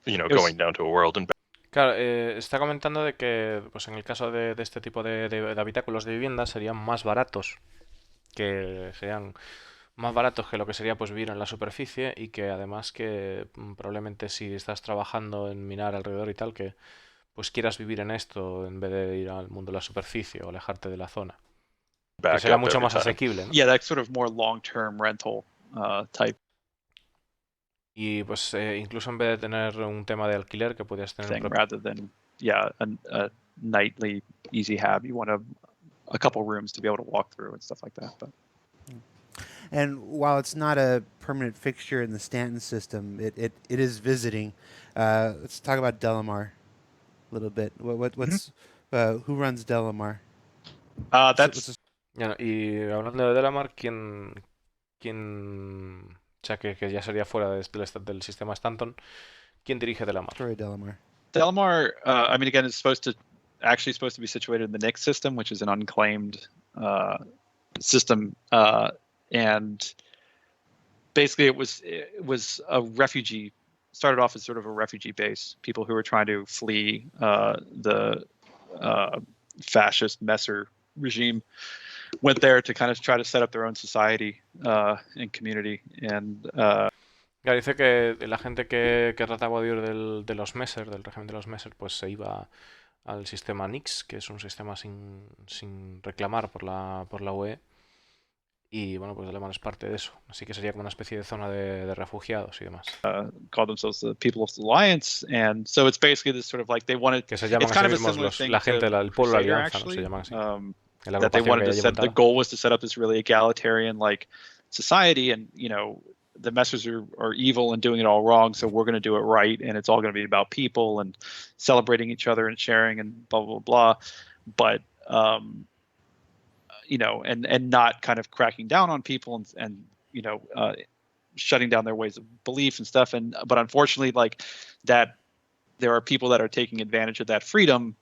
D: going down to a world and back.
A: Claro, está comentando de que pues en el caso de este tipo de habitáculos de vivienda serían más baratos que lo que sería pues vivir en la superficie y que además que probablemente si estás trabajando en minar alrededor y tal que pues quieras vivir en esto en vez de ir al mundo de la superficie o alejarte de la zona. Que será mucho más asequible, ¿no?
C: Yeah, that's sort of more long-term rental type.
A: Y pues incluso en vez de tener un tema de alquiler que podías tener
C: thing rather than a nightly easy hab. You want a couple rooms to be able to walk through and stuff like that. But
B: and while it's not a permanent fixture in the Stanton system, it is visiting. Let's talk about Delamar a little bit. What's who runs Delamar?
C: That's
A: y hablando de Delamar, ¿quién o sea, que ya sería fuera del sistema Stanton? ¿Quién dirige Delamar?
B: Sorry, Delamar.
C: Delamar, I mean, again, is supposed to be situated in the Nix system, which is an unclaimed system, and basically it was a refugee. Started off as sort of a refugee base, people who were trying to flee the fascist Messer regime went there to kind of try to set up their own society and community. And
A: Claro, dice que la gente que trataba de huir de los Messer, del régimen de los Messer, pues se iba al sistema Nix, que es un sistema sin reclamar por la UE. Y bueno, pues Alemán es parte de eso. Así que sería como una especie de zona de refugiados y demás.
C: call themselves the People of the Alliance, and so it's basically this sort of like they wanted.
A: Que se llaman
C: It's
A: a sí
C: kind of a
A: mismos
C: similar thing
A: la gente,
C: to
A: el pueblo de la
C: Crusader,
A: Alianza, ¿no? Se
C: actually.
A: llaman así. La
C: That they
A: agrupación que
C: wanted
A: hay
C: to
A: allí
C: set. The
A: montada.
C: goal was to set up this really egalitarian like society, and the Messers are evil and doing it all wrong, so we're going to do it right, and it's all going to be about people and celebrating each other and sharing and blah blah blah. But and not kind of cracking down on people and shutting down their ways of belief and stuff. But unfortunately, like that, there are people that are taking advantage of that freedom,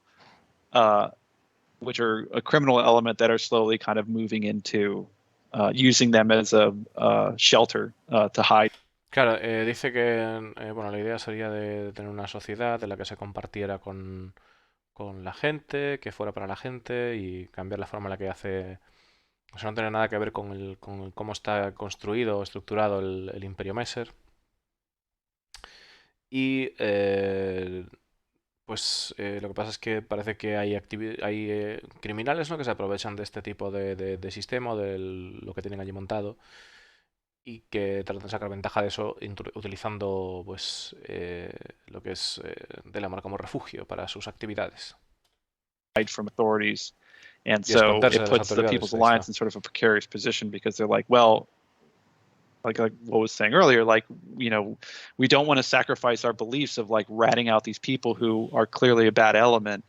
C: which are a criminal element that are slowly kind of moving into using them as a shelter to hide.
A: Claro, dice que bueno, la idea sería de tener una sociedad en la que se compartiera con la gente, que fuera para la gente y cambiar la forma en la que hace. O sea, no tiene nada que ver con cómo está construido o estructurado el Imperio Messer. Y pues lo que pasa es que parece que hay criminales, ¿no?, que se aprovechan de este tipo de sistema, o de lo que tienen allí montado, y que tratan de sacar ventaja de eso utilizando pues lo que es Delamar como refugio para sus actividades.
C: From authorities. And
A: Y
C: so
A: esconderse
C: it
A: de las
C: puts the
A: autoridades,
C: People's
A: ahí
C: Alliance
A: está.
C: in sort of a precarious position because they're like, well, like what I was saying earlier, like, we don't want to sacrifice our beliefs of like ratting out these people who are clearly a bad element.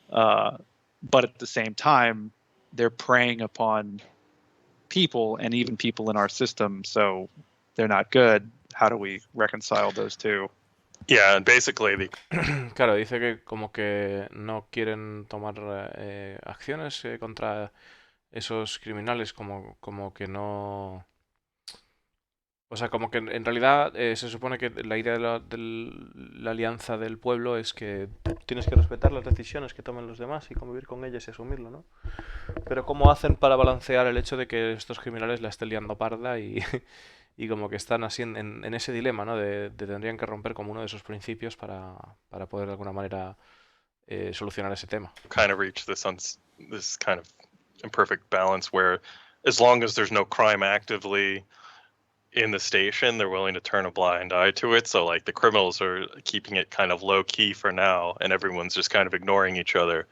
C: But at the same time, they're preying upon people and even people in our system. So they're not good. How do we reconcile those two?
D: Yeah, and basically
A: Claro, dice que como que no quieren tomar acciones contra esos criminales, como que no. O sea, como que en realidad se supone que la idea de la alianza del pueblo es que tienes que respetar las decisiones que tomen los demás y convivir con ellas y asumirlo, ¿no? Pero ¿cómo hacen para balancear el hecho de que estos criminales la estén liando parda y, y como que están así en ese dilema, ¿no? De tendrían que romper como uno de esos principios para poder de alguna manera solucionar ese tema.
D: kind of reach this kind of imperfect balance where as long as there's no crime actively in the station, they're willing to turn a blind eye to it. So like the criminals are keeping it kind of low key for now, and everyone's just kind of ignoring each other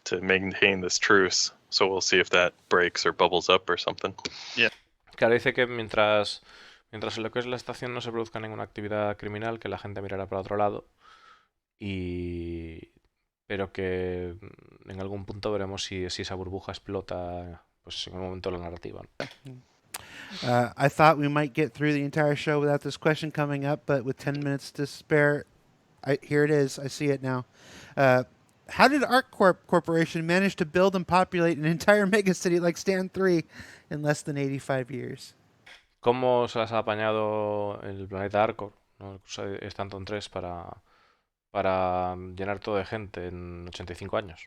D: to maintain this truce. So we'll see if that breaks or bubbles up or something.
C: Yeah.
A: Claro, dice que mientras en lo que es la estación no se produzca ninguna actividad criminal, que la gente mirará para otro lado, pero que en algún punto veremos si esa burbuja explota, pues en un momento de la narrativa, ¿no?
B: I thought we might get through the entire show without this question coming up, but with 10 minutes to spare, here it is. I see it now. How did ArcCorp Corporation manage to build and populate an entire megacity like Stand 3 in less than 85 years?
A: ¿Cómo se las ha apañado el planeta ArcCorp, ¿no? Stanton 3 para llenar todo de gente en 85 años?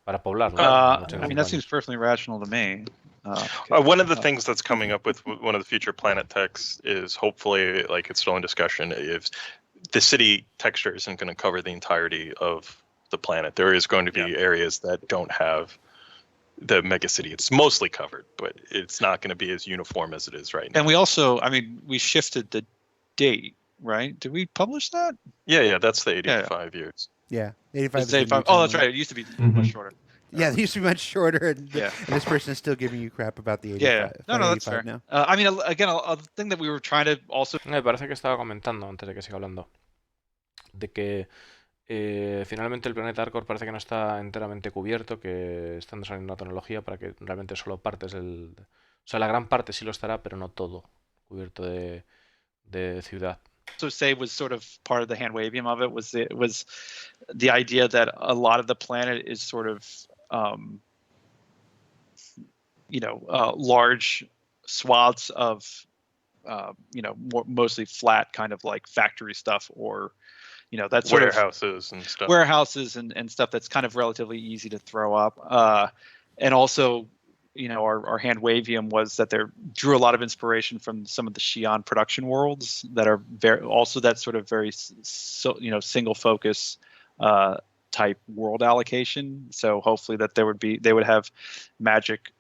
A: Para poblarlo.
C: I mean, that seems perfectly rational to me.
D: One of the things that's coming up with one of the future planet techs is hopefully, like it's still in discussion, if the city texture isn't going to cover the entirety of the planet. There is going to be areas that don't have the megacity. It's mostly covered, but it's not going to be as uniform as it is right now.
C: And we also, I mean, we shifted the date, right? Did we publish that?
D: Yeah, that's the 85 years.
B: Yeah, 85.
C: It's 85. Oh, that's right. It used to be much shorter.
B: Yeah, they used to be much shorter, and this person is still giving you crap about the 85.
C: Yeah. No, that's fair.
B: Now.
C: I mean, again, a thing that we were trying to also...
A: Me parece que estaba comentando, antes de que siga hablando, de que finalmente el planeta ArcCorp parece que no está enteramente cubierto, que están desarrollando una tecnología para que realmente solo partes del... O sea, la gran parte sí lo estará, pero no todo cubierto de ciudad.
C: So say was sort of part of the handwavium of it was the idea that a lot of the planet is sort of large swaths of mostly flat kind of like factory stuff, or that sort of
D: warehouses and stuff.
C: warehouses and stuff that's kind of relatively easy to throw up. And also, our hand wavium was that there drew a lot of inspiration from some of the Xi'an production worlds that are also that sort of very single focus type world allocation. So hopefully that they would have magic,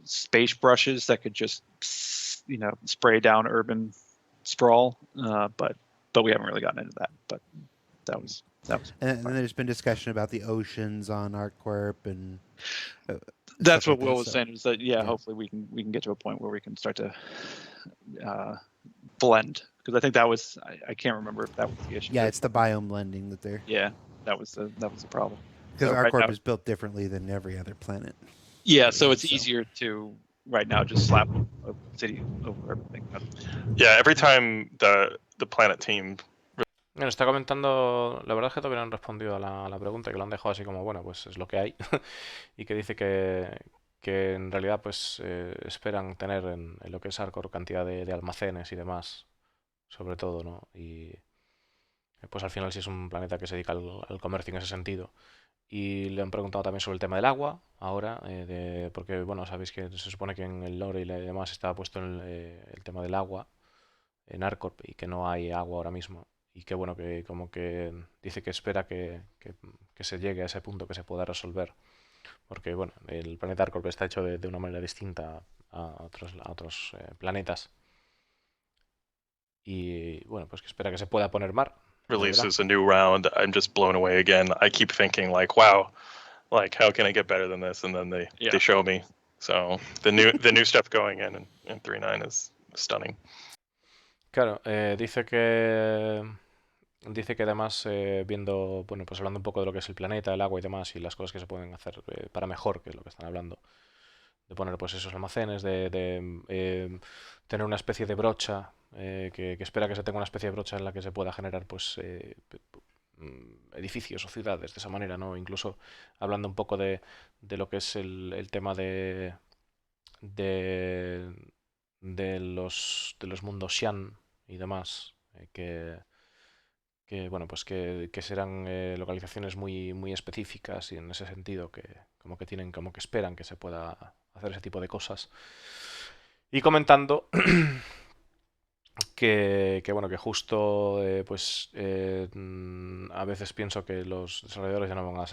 C: space brushes that could just spray down urban sprawl. But we haven't really gotten into that. But that was.
B: And then there's been discussion about the oceans on ArcCorp and.
C: That's what
B: like
C: Will
B: that,
C: was
B: so.
C: saying. Is that hopefully we can get to a point where we can start to blend, because I think that was I can't remember if that was the issue.
B: Yeah, it's the biome blending that they're.
C: Yeah, that was the problem.
B: Because
C: So
B: ArcCorp is built differently than every other planet.
C: Yeah, so it's easier to right now just slap a city over everything.
D: Yeah, every time the planet team.
A: Bueno, está comentando, la verdad es que todavía no han respondido a la pregunta, que lo han dejado así como, bueno, pues es lo que hay, y que dice que en realidad pues esperan tener en lo que es Arcor cantidad de almacenes y demás, sobre todo, ¿no? Y pues al final sí es un planeta que se dedica al comercio en ese sentido. Y le han preguntado también sobre el tema del agua, ahora, porque, bueno, sabéis que se supone que en el lore y demás está puesto el tema del agua en Arcorp y que no hay agua ahora mismo. Y que bueno, que como que dice que espera que se llegue a ese punto, que se pueda resolver. Porque bueno, el planeta Arcorp está hecho de una manera distinta a otros planetas. Y bueno, pues que espera que se pueda poner mar.
D: Releases a new round. I'm just blown away again. I keep thinking like, wow, like how can I get better than this? And then they show me. So the new stuff going in 3.9 is stunning.
A: Claro, dice que además viendo, bueno, pues hablando un poco de lo que es el planeta, el agua y demás, y las cosas que se pueden hacer para mejor, que es lo que están hablando, de poner pues esos almacenes, de tener una especie de brocha, que espera que se tenga una especie de brocha en la que se pueda generar pues edificios o ciudades de esa manera, ¿no? Incluso hablando un poco de lo que es el tema de los mundos Xian y demás, bueno, pues que serán localizaciones muy, muy específicas, y en ese sentido que como que esperan que se pueda hacer ese tipo de cosas. Y comentando que bueno, que justo pues a veces pienso que los desarrolladores ya no van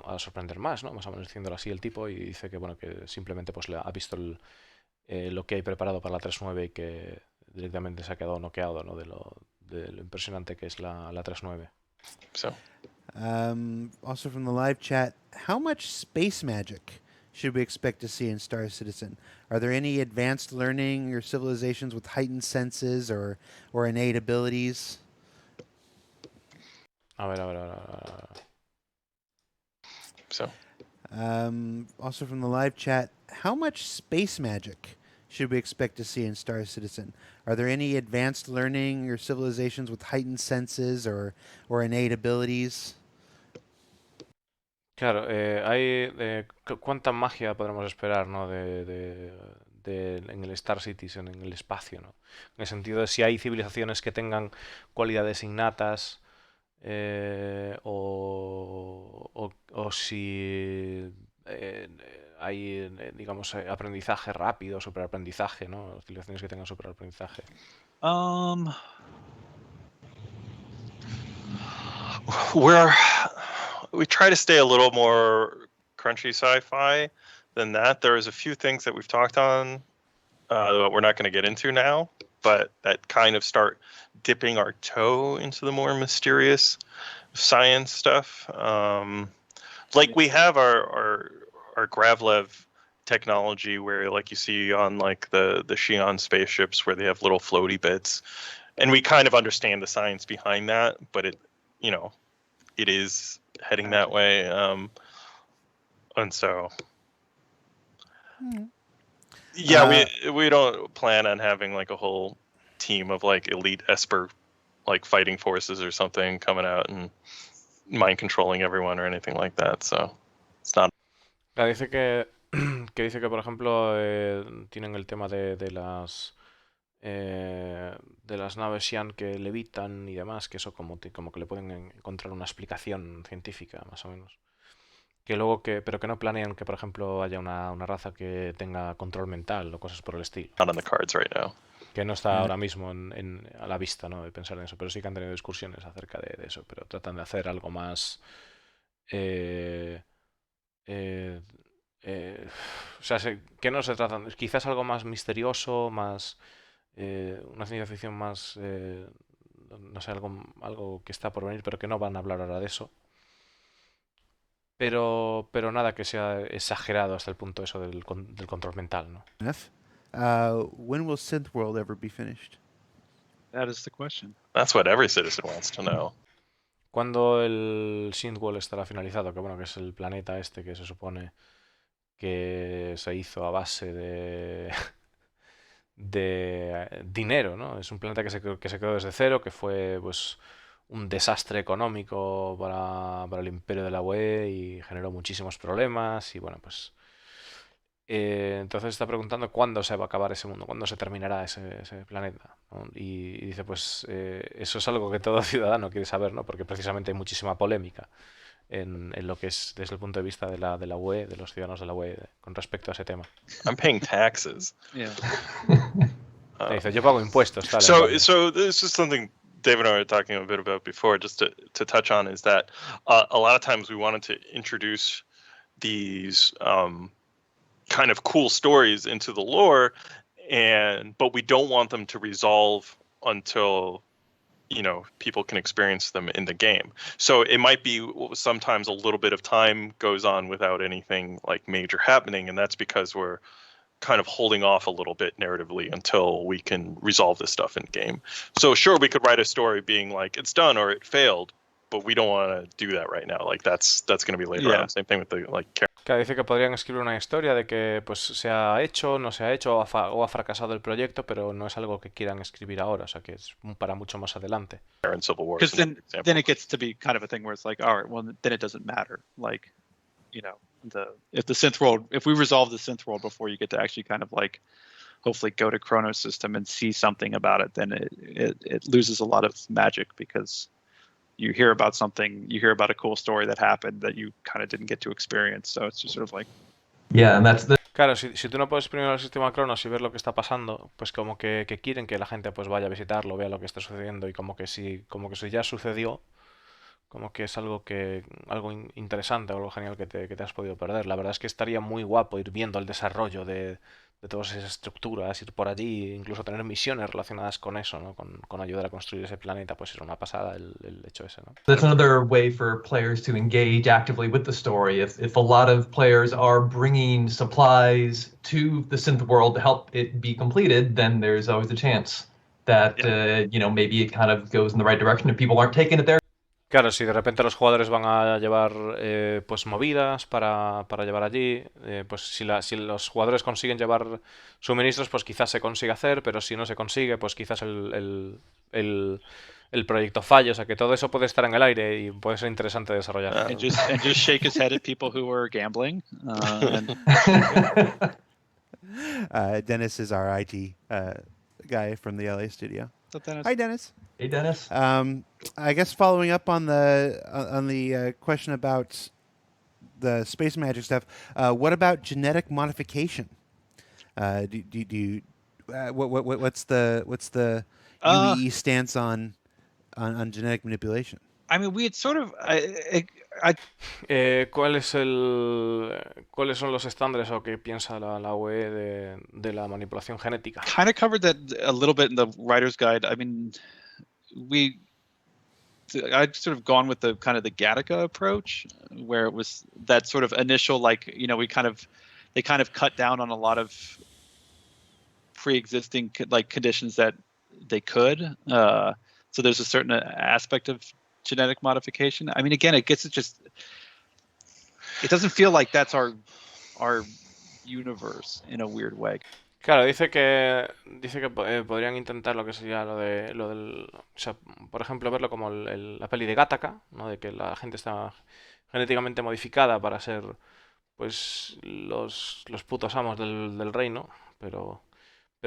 A: a sorprender más, ¿no? Más o menos diciéndolo así el tipo, y dice que bueno, que simplemente pues ha visto lo que hay preparado para la 3.9 y que directamente se ha quedado noqueado, ¿no? de lo impresionante que es la 3.9.
D: So.
B: Also from the live chat, how much space magic should we expect to see in Star Citizen? Are there any advanced learning or civilizations with heightened senses or innate abilities?
A: A ver.
D: So.
B: Also from the live chat, how much space magic should we expect to see in Star Citizen? Are there any advanced learning or civilizations with heightened senses or innate abilities?
A: Claro, ¿cuánta magia podremos esperar, ¿no? En el Star Citizen, en el espacio, ¿no? En el sentido de si hay civilizaciones que tengan cualidades innatas, o si hay, digamos, aprendizaje rápido, superaprendizaje, ¿no? Civilizaciones que tengan superaprendizaje.
D: We try to stay a little more crunchy sci-fi than that. There's a few things that we've talked on that we're not going to get into now, but that kind of start dipping our toe into the more mysterious science stuff. Like we have our Gravlev technology where, like you see on like the Xi'an spaceships where they have little floaty bits, and we kind of understand the science behind that, but it is heading that way, and so we don't plan on having like a whole team of like elite Esper like fighting forces or something coming out and mind controlling everyone or anything like that, so it's not.
A: Dice que que dice que, por ejemplo, tienen el tema de las naves Xi'an que levitan y demás, que eso como que le pueden encontrar una explicación científica, más o menos. Que luego pero que no planean que, por ejemplo, haya una raza que tenga control mental o cosas por el estilo.
D: Not on the cards right now.
A: Que no está
B: Yeah.
A: ahora mismo a la vista, ¿no? De pensar en eso, pero sí que han tenido discusiones acerca de eso, pero tratan de hacer algo más... eh, eh, eh, o sea, que no se tratan, quizás algo más misterioso, más... una ciencia ficción más... no sé, algo que está por venir, pero que no van a hablar ahora de eso. Pero nada que sea exagerado hasta el punto eso del control mental, ¿no?
B: When will Synth World ever be finished?
C: That is the question.
D: That's what every citizen wants to know.
A: Cuando el Synthwall estará finalizado, que bueno, que es el planeta este que se supone que se hizo a base de dinero, ¿no? Es un planeta que se creó desde cero, que fue pues un desastre económico para el imperio de la UE y generó muchísimos problemas y bueno, pues entonces está preguntando cuándo se va a acabar ese mundo, cuándo se terminará ese planeta, ¿no? Y dice, pues eso es algo que todo ciudadano quiere saber, ¿no? Porque precisamente hay muchísima polémica en lo que es desde el punto de vista de la UE, de los ciudadanos de la UE, con respecto a ese tema.
D: I'm paying taxes.
C: Yeah.
A: Te dice, yo pago impuestos, tal. en
D: So,
A: plan,
D: so this is something David and I were talking a bit about before, just to touch on, is that a lot of times we wanted to introduce these kind of cool stories into the lore, but we don't want them to resolve until people can experience them in the game. So it might be sometimes a little bit of time goes on without anything like major happening, and that's because we're kind of holding off a little bit narratively until we can resolve this stuff in game. So sure, we could write a story being like it's done or it failed, but we don't want to do that right now. Like that's going to be later
C: Yeah.
D: on. Same thing with the
A: Claro, dice que podrían escribir una historia de que pues se ha hecho, no se ha hecho o ha fracasado el proyecto, pero no es algo que quieran escribir ahora, o sea que es para mucho más adelante.
D: and Civil War.
C: Because then it gets to be kind of a thing where it's like, all right, well, then it doesn't matter. Like, if we resolve the synth world before you get to actually kind of like hopefully go to Chronos system and see something about it, then it loses a lot of magic because you hear about a cool story that happened that you kind of didn't get to experience. So it's just sort of like,
E: Yeah, and that's the
A: Claro, si tú no puedes primero el sistema Cronos y ver lo que está pasando, pues como que quieren que la gente pues vaya a visitarlo, vea lo que está sucediendo y como que si ya sucedió, como que es algo interesante, algo genial que te has podido perder. La verdad es que estaría muy guapo ir viendo el desarrollo de todas esas estructuras, ir por allí, incluso tener misiones relacionadas con eso, ¿no? Con ayudar a construir ese planeta, pues era una pasada el hecho ese, ¿no?
E: That's another way for players to engage actively with the story. If a lot of players are bringing supplies to the synth world to help it be completed, then there's always a chance that maybe it kind of goes in the right direction if people aren't taking it there.
A: Claro, si de repente los jugadores van a llevar pues movidas para llevar allí, pues si los jugadores consiguen llevar suministros, pues quizás se consiga hacer, pero si no se consigue, pues quizás el proyecto falle. O sea que todo eso puede estar en el aire y puede ser interesante desarrollar.
C: and just shake his head at people who were gambling.
B: Dennis is our IT guy from the LA studio.
C: Dennis.
B: Hi, Dennis.
E: Hey, Dennis.
B: I guess following up on the question about the space magic stuff, what about genetic modification? What's the UE stance on genetic manipulation?
C: I mean, we had sort of,
A: ¿Cuáles son los estándares o qué piensa la UE de la manipulación genética?
C: kind of covered that a little bit in the writer's guide. I mean, I'd sort of gone with the kind of the Gattaca approach, where it was that sort of initial, like, they kind of cut down on a lot of pre-existing like conditions that they could. So there's a certain aspect of genetic modification. I mean, again, it doesn't feel like that's our universe in a weird way.
A: Claro, dice que podrían intentar lo que sería lo del, o sea, por ejemplo, verlo como la peli de Gattaca, ¿no? De que la gente está genéticamente modificada para ser pues los putos amos del reino, pero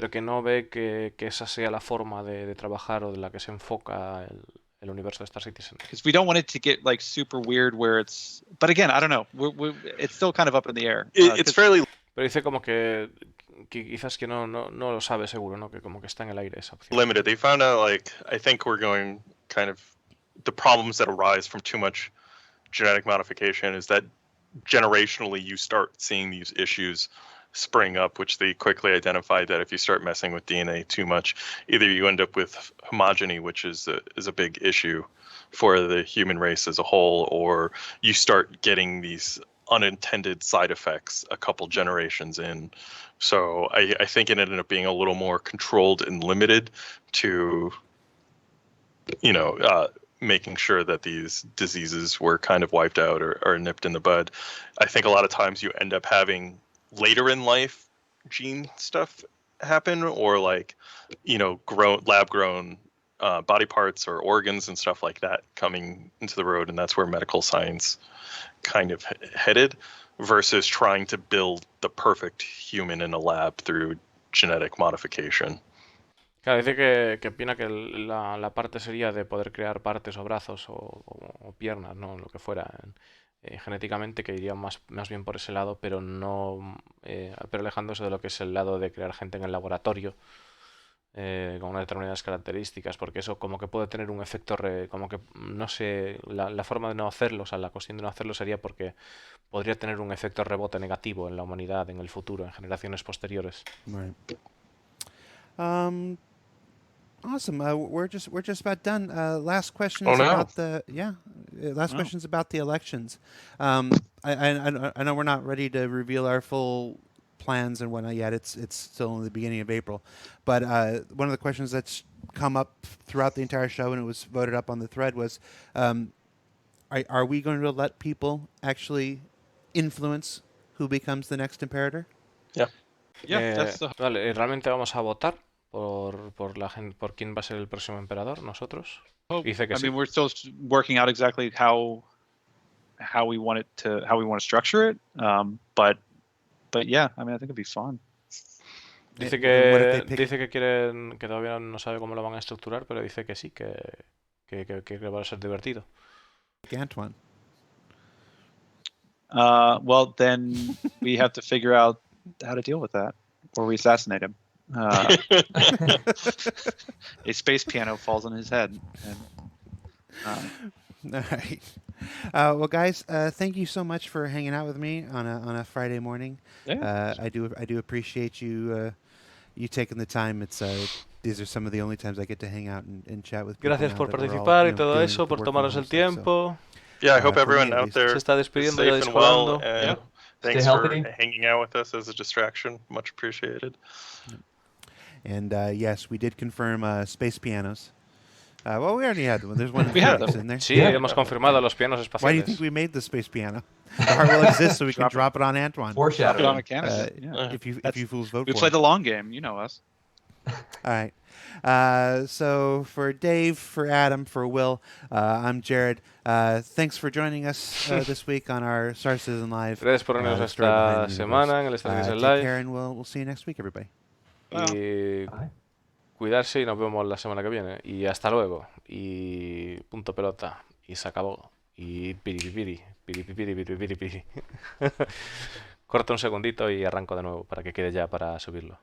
A: que no ve que esa sea la forma de trabajar o de la que se enfoca el universo de Star Citizen.
C: Because we don't want it to get like super weird where it's. But again, I don't know. It's still kind of up in the air.
D: It's fairly
A: Pero dice como que quizás que no lo sabe seguro, ¿no? Que como que está en el aire esa opción.
D: limited. They found out, like, I think we're going kind of the problems that arise from too much genetic modification is that generationally you start seeing these issues spring up, which they quickly identified that if you start messing with DNA too much, either you end up with homogeny, which is a big issue for the human race as a whole, or you start getting these unintended side effects a couple generations in. So I think it ended up being a little more controlled and limited to, making sure that these diseases were kind of wiped out or nipped in the bud. I think a lot of times you end up having later in life gene stuff happen, or like, lab grown body parts or organs and stuff like that coming into the road, and that's where medical science kind of headed, versus trying to build the perfect human in a lab through genetic modification.
A: Claro, dice que opina que la parte sería de poder crear partes o brazos o piernas, ¿no? Lo que fuera, genéticamente, que iría más bien por ese lado, pero no pero alejándose de lo que es el lado de crear gente en el laboratorio con unas determinadas características, porque eso como que puede tener un efecto, como que no sé, la forma de no hacerlo, o sea, la cuestión de no hacerlo sería porque podría tener un efecto rebote negativo en la humanidad en el futuro, en generaciones posteriores.
B: Right. Awesome. We're just about done. Last questions
D: Oh, no.
B: about last questions about the elections. I know we're not ready to reveal our full plans and whatnot yet. It's still in the beginning of April, but one of the questions that's come up throughout the entire show, and it was voted up on the thread, was, are we going to let people actually influence who becomes the next imperator?
C: Yeah, that's the.
A: Vale, realmente vamos a votar por la gente, por quién va a ser el próximo emperador, nosotros. Dice que
C: I
A: sí.
C: mean, we're still working out exactly how we want to structure it. But yeah, I mean, I think it'd be fun.
A: Dice que quieren, que todavía no sabe cómo lo van a estructurar, pero dice que sí, que va a ser divertido.
B: Antoine.
C: Well, then we have to figure out how to deal with that, or we assassinate him. A space piano falls on his head.
B: All right. Well, guys, thank you so much for hanging out with me on a Friday morning.
C: Yeah.
B: I do appreciate you taking the time. These are some of the only times I get to hang out and chat with people.
A: Gracias por participar y todo eso, por tomaros el tiempo.
D: Yeah, I hope
B: for me
D: everyone
B: at
D: out
B: least.
D: there
A: Se está
D: is
A: despidiendo, ya
D: safe and well,
A: disparando.
D: and
E: Stay
D: thanks for
E: healthy.
D: hanging out with us as a distraction. Much appreciated.
B: And yes, we did confirm space pianos. Well, we already had them. There's one
C: We had
B: Phoenix
C: them.
B: in there.
A: Sí,
E: Yeah.
A: hemos confirmado los pianos espaciales.
B: Why do you think we made the space piano? The heart will exist so we can drop it on Antoine.
C: Put it on a
E: Foreshadowing.
C: candidate. Yeah.
B: If you fools vote
C: We
B: for
C: play
B: it.
C: the long game. You know us.
B: All right. So for Dave, for Adam, for Will, I'm Jared. Thanks for joining us this week on our Star Citizen Live.
A: Gracias por unirnos
B: the story behind
A: esta
B: the
A: semana en el
B: universe.
A: Star Citizen
B: Take
A: Live.
B: care, and we'll see you next week, everybody.
A: Y
E: Bye.
A: cuidarse y nos vemos la semana que viene. Y hasta luego. Y punto pelota. Y se acabó. Y piripipiri. Piripipiri. Corta un segundito y arranco de nuevo para que quede ya para subirlo.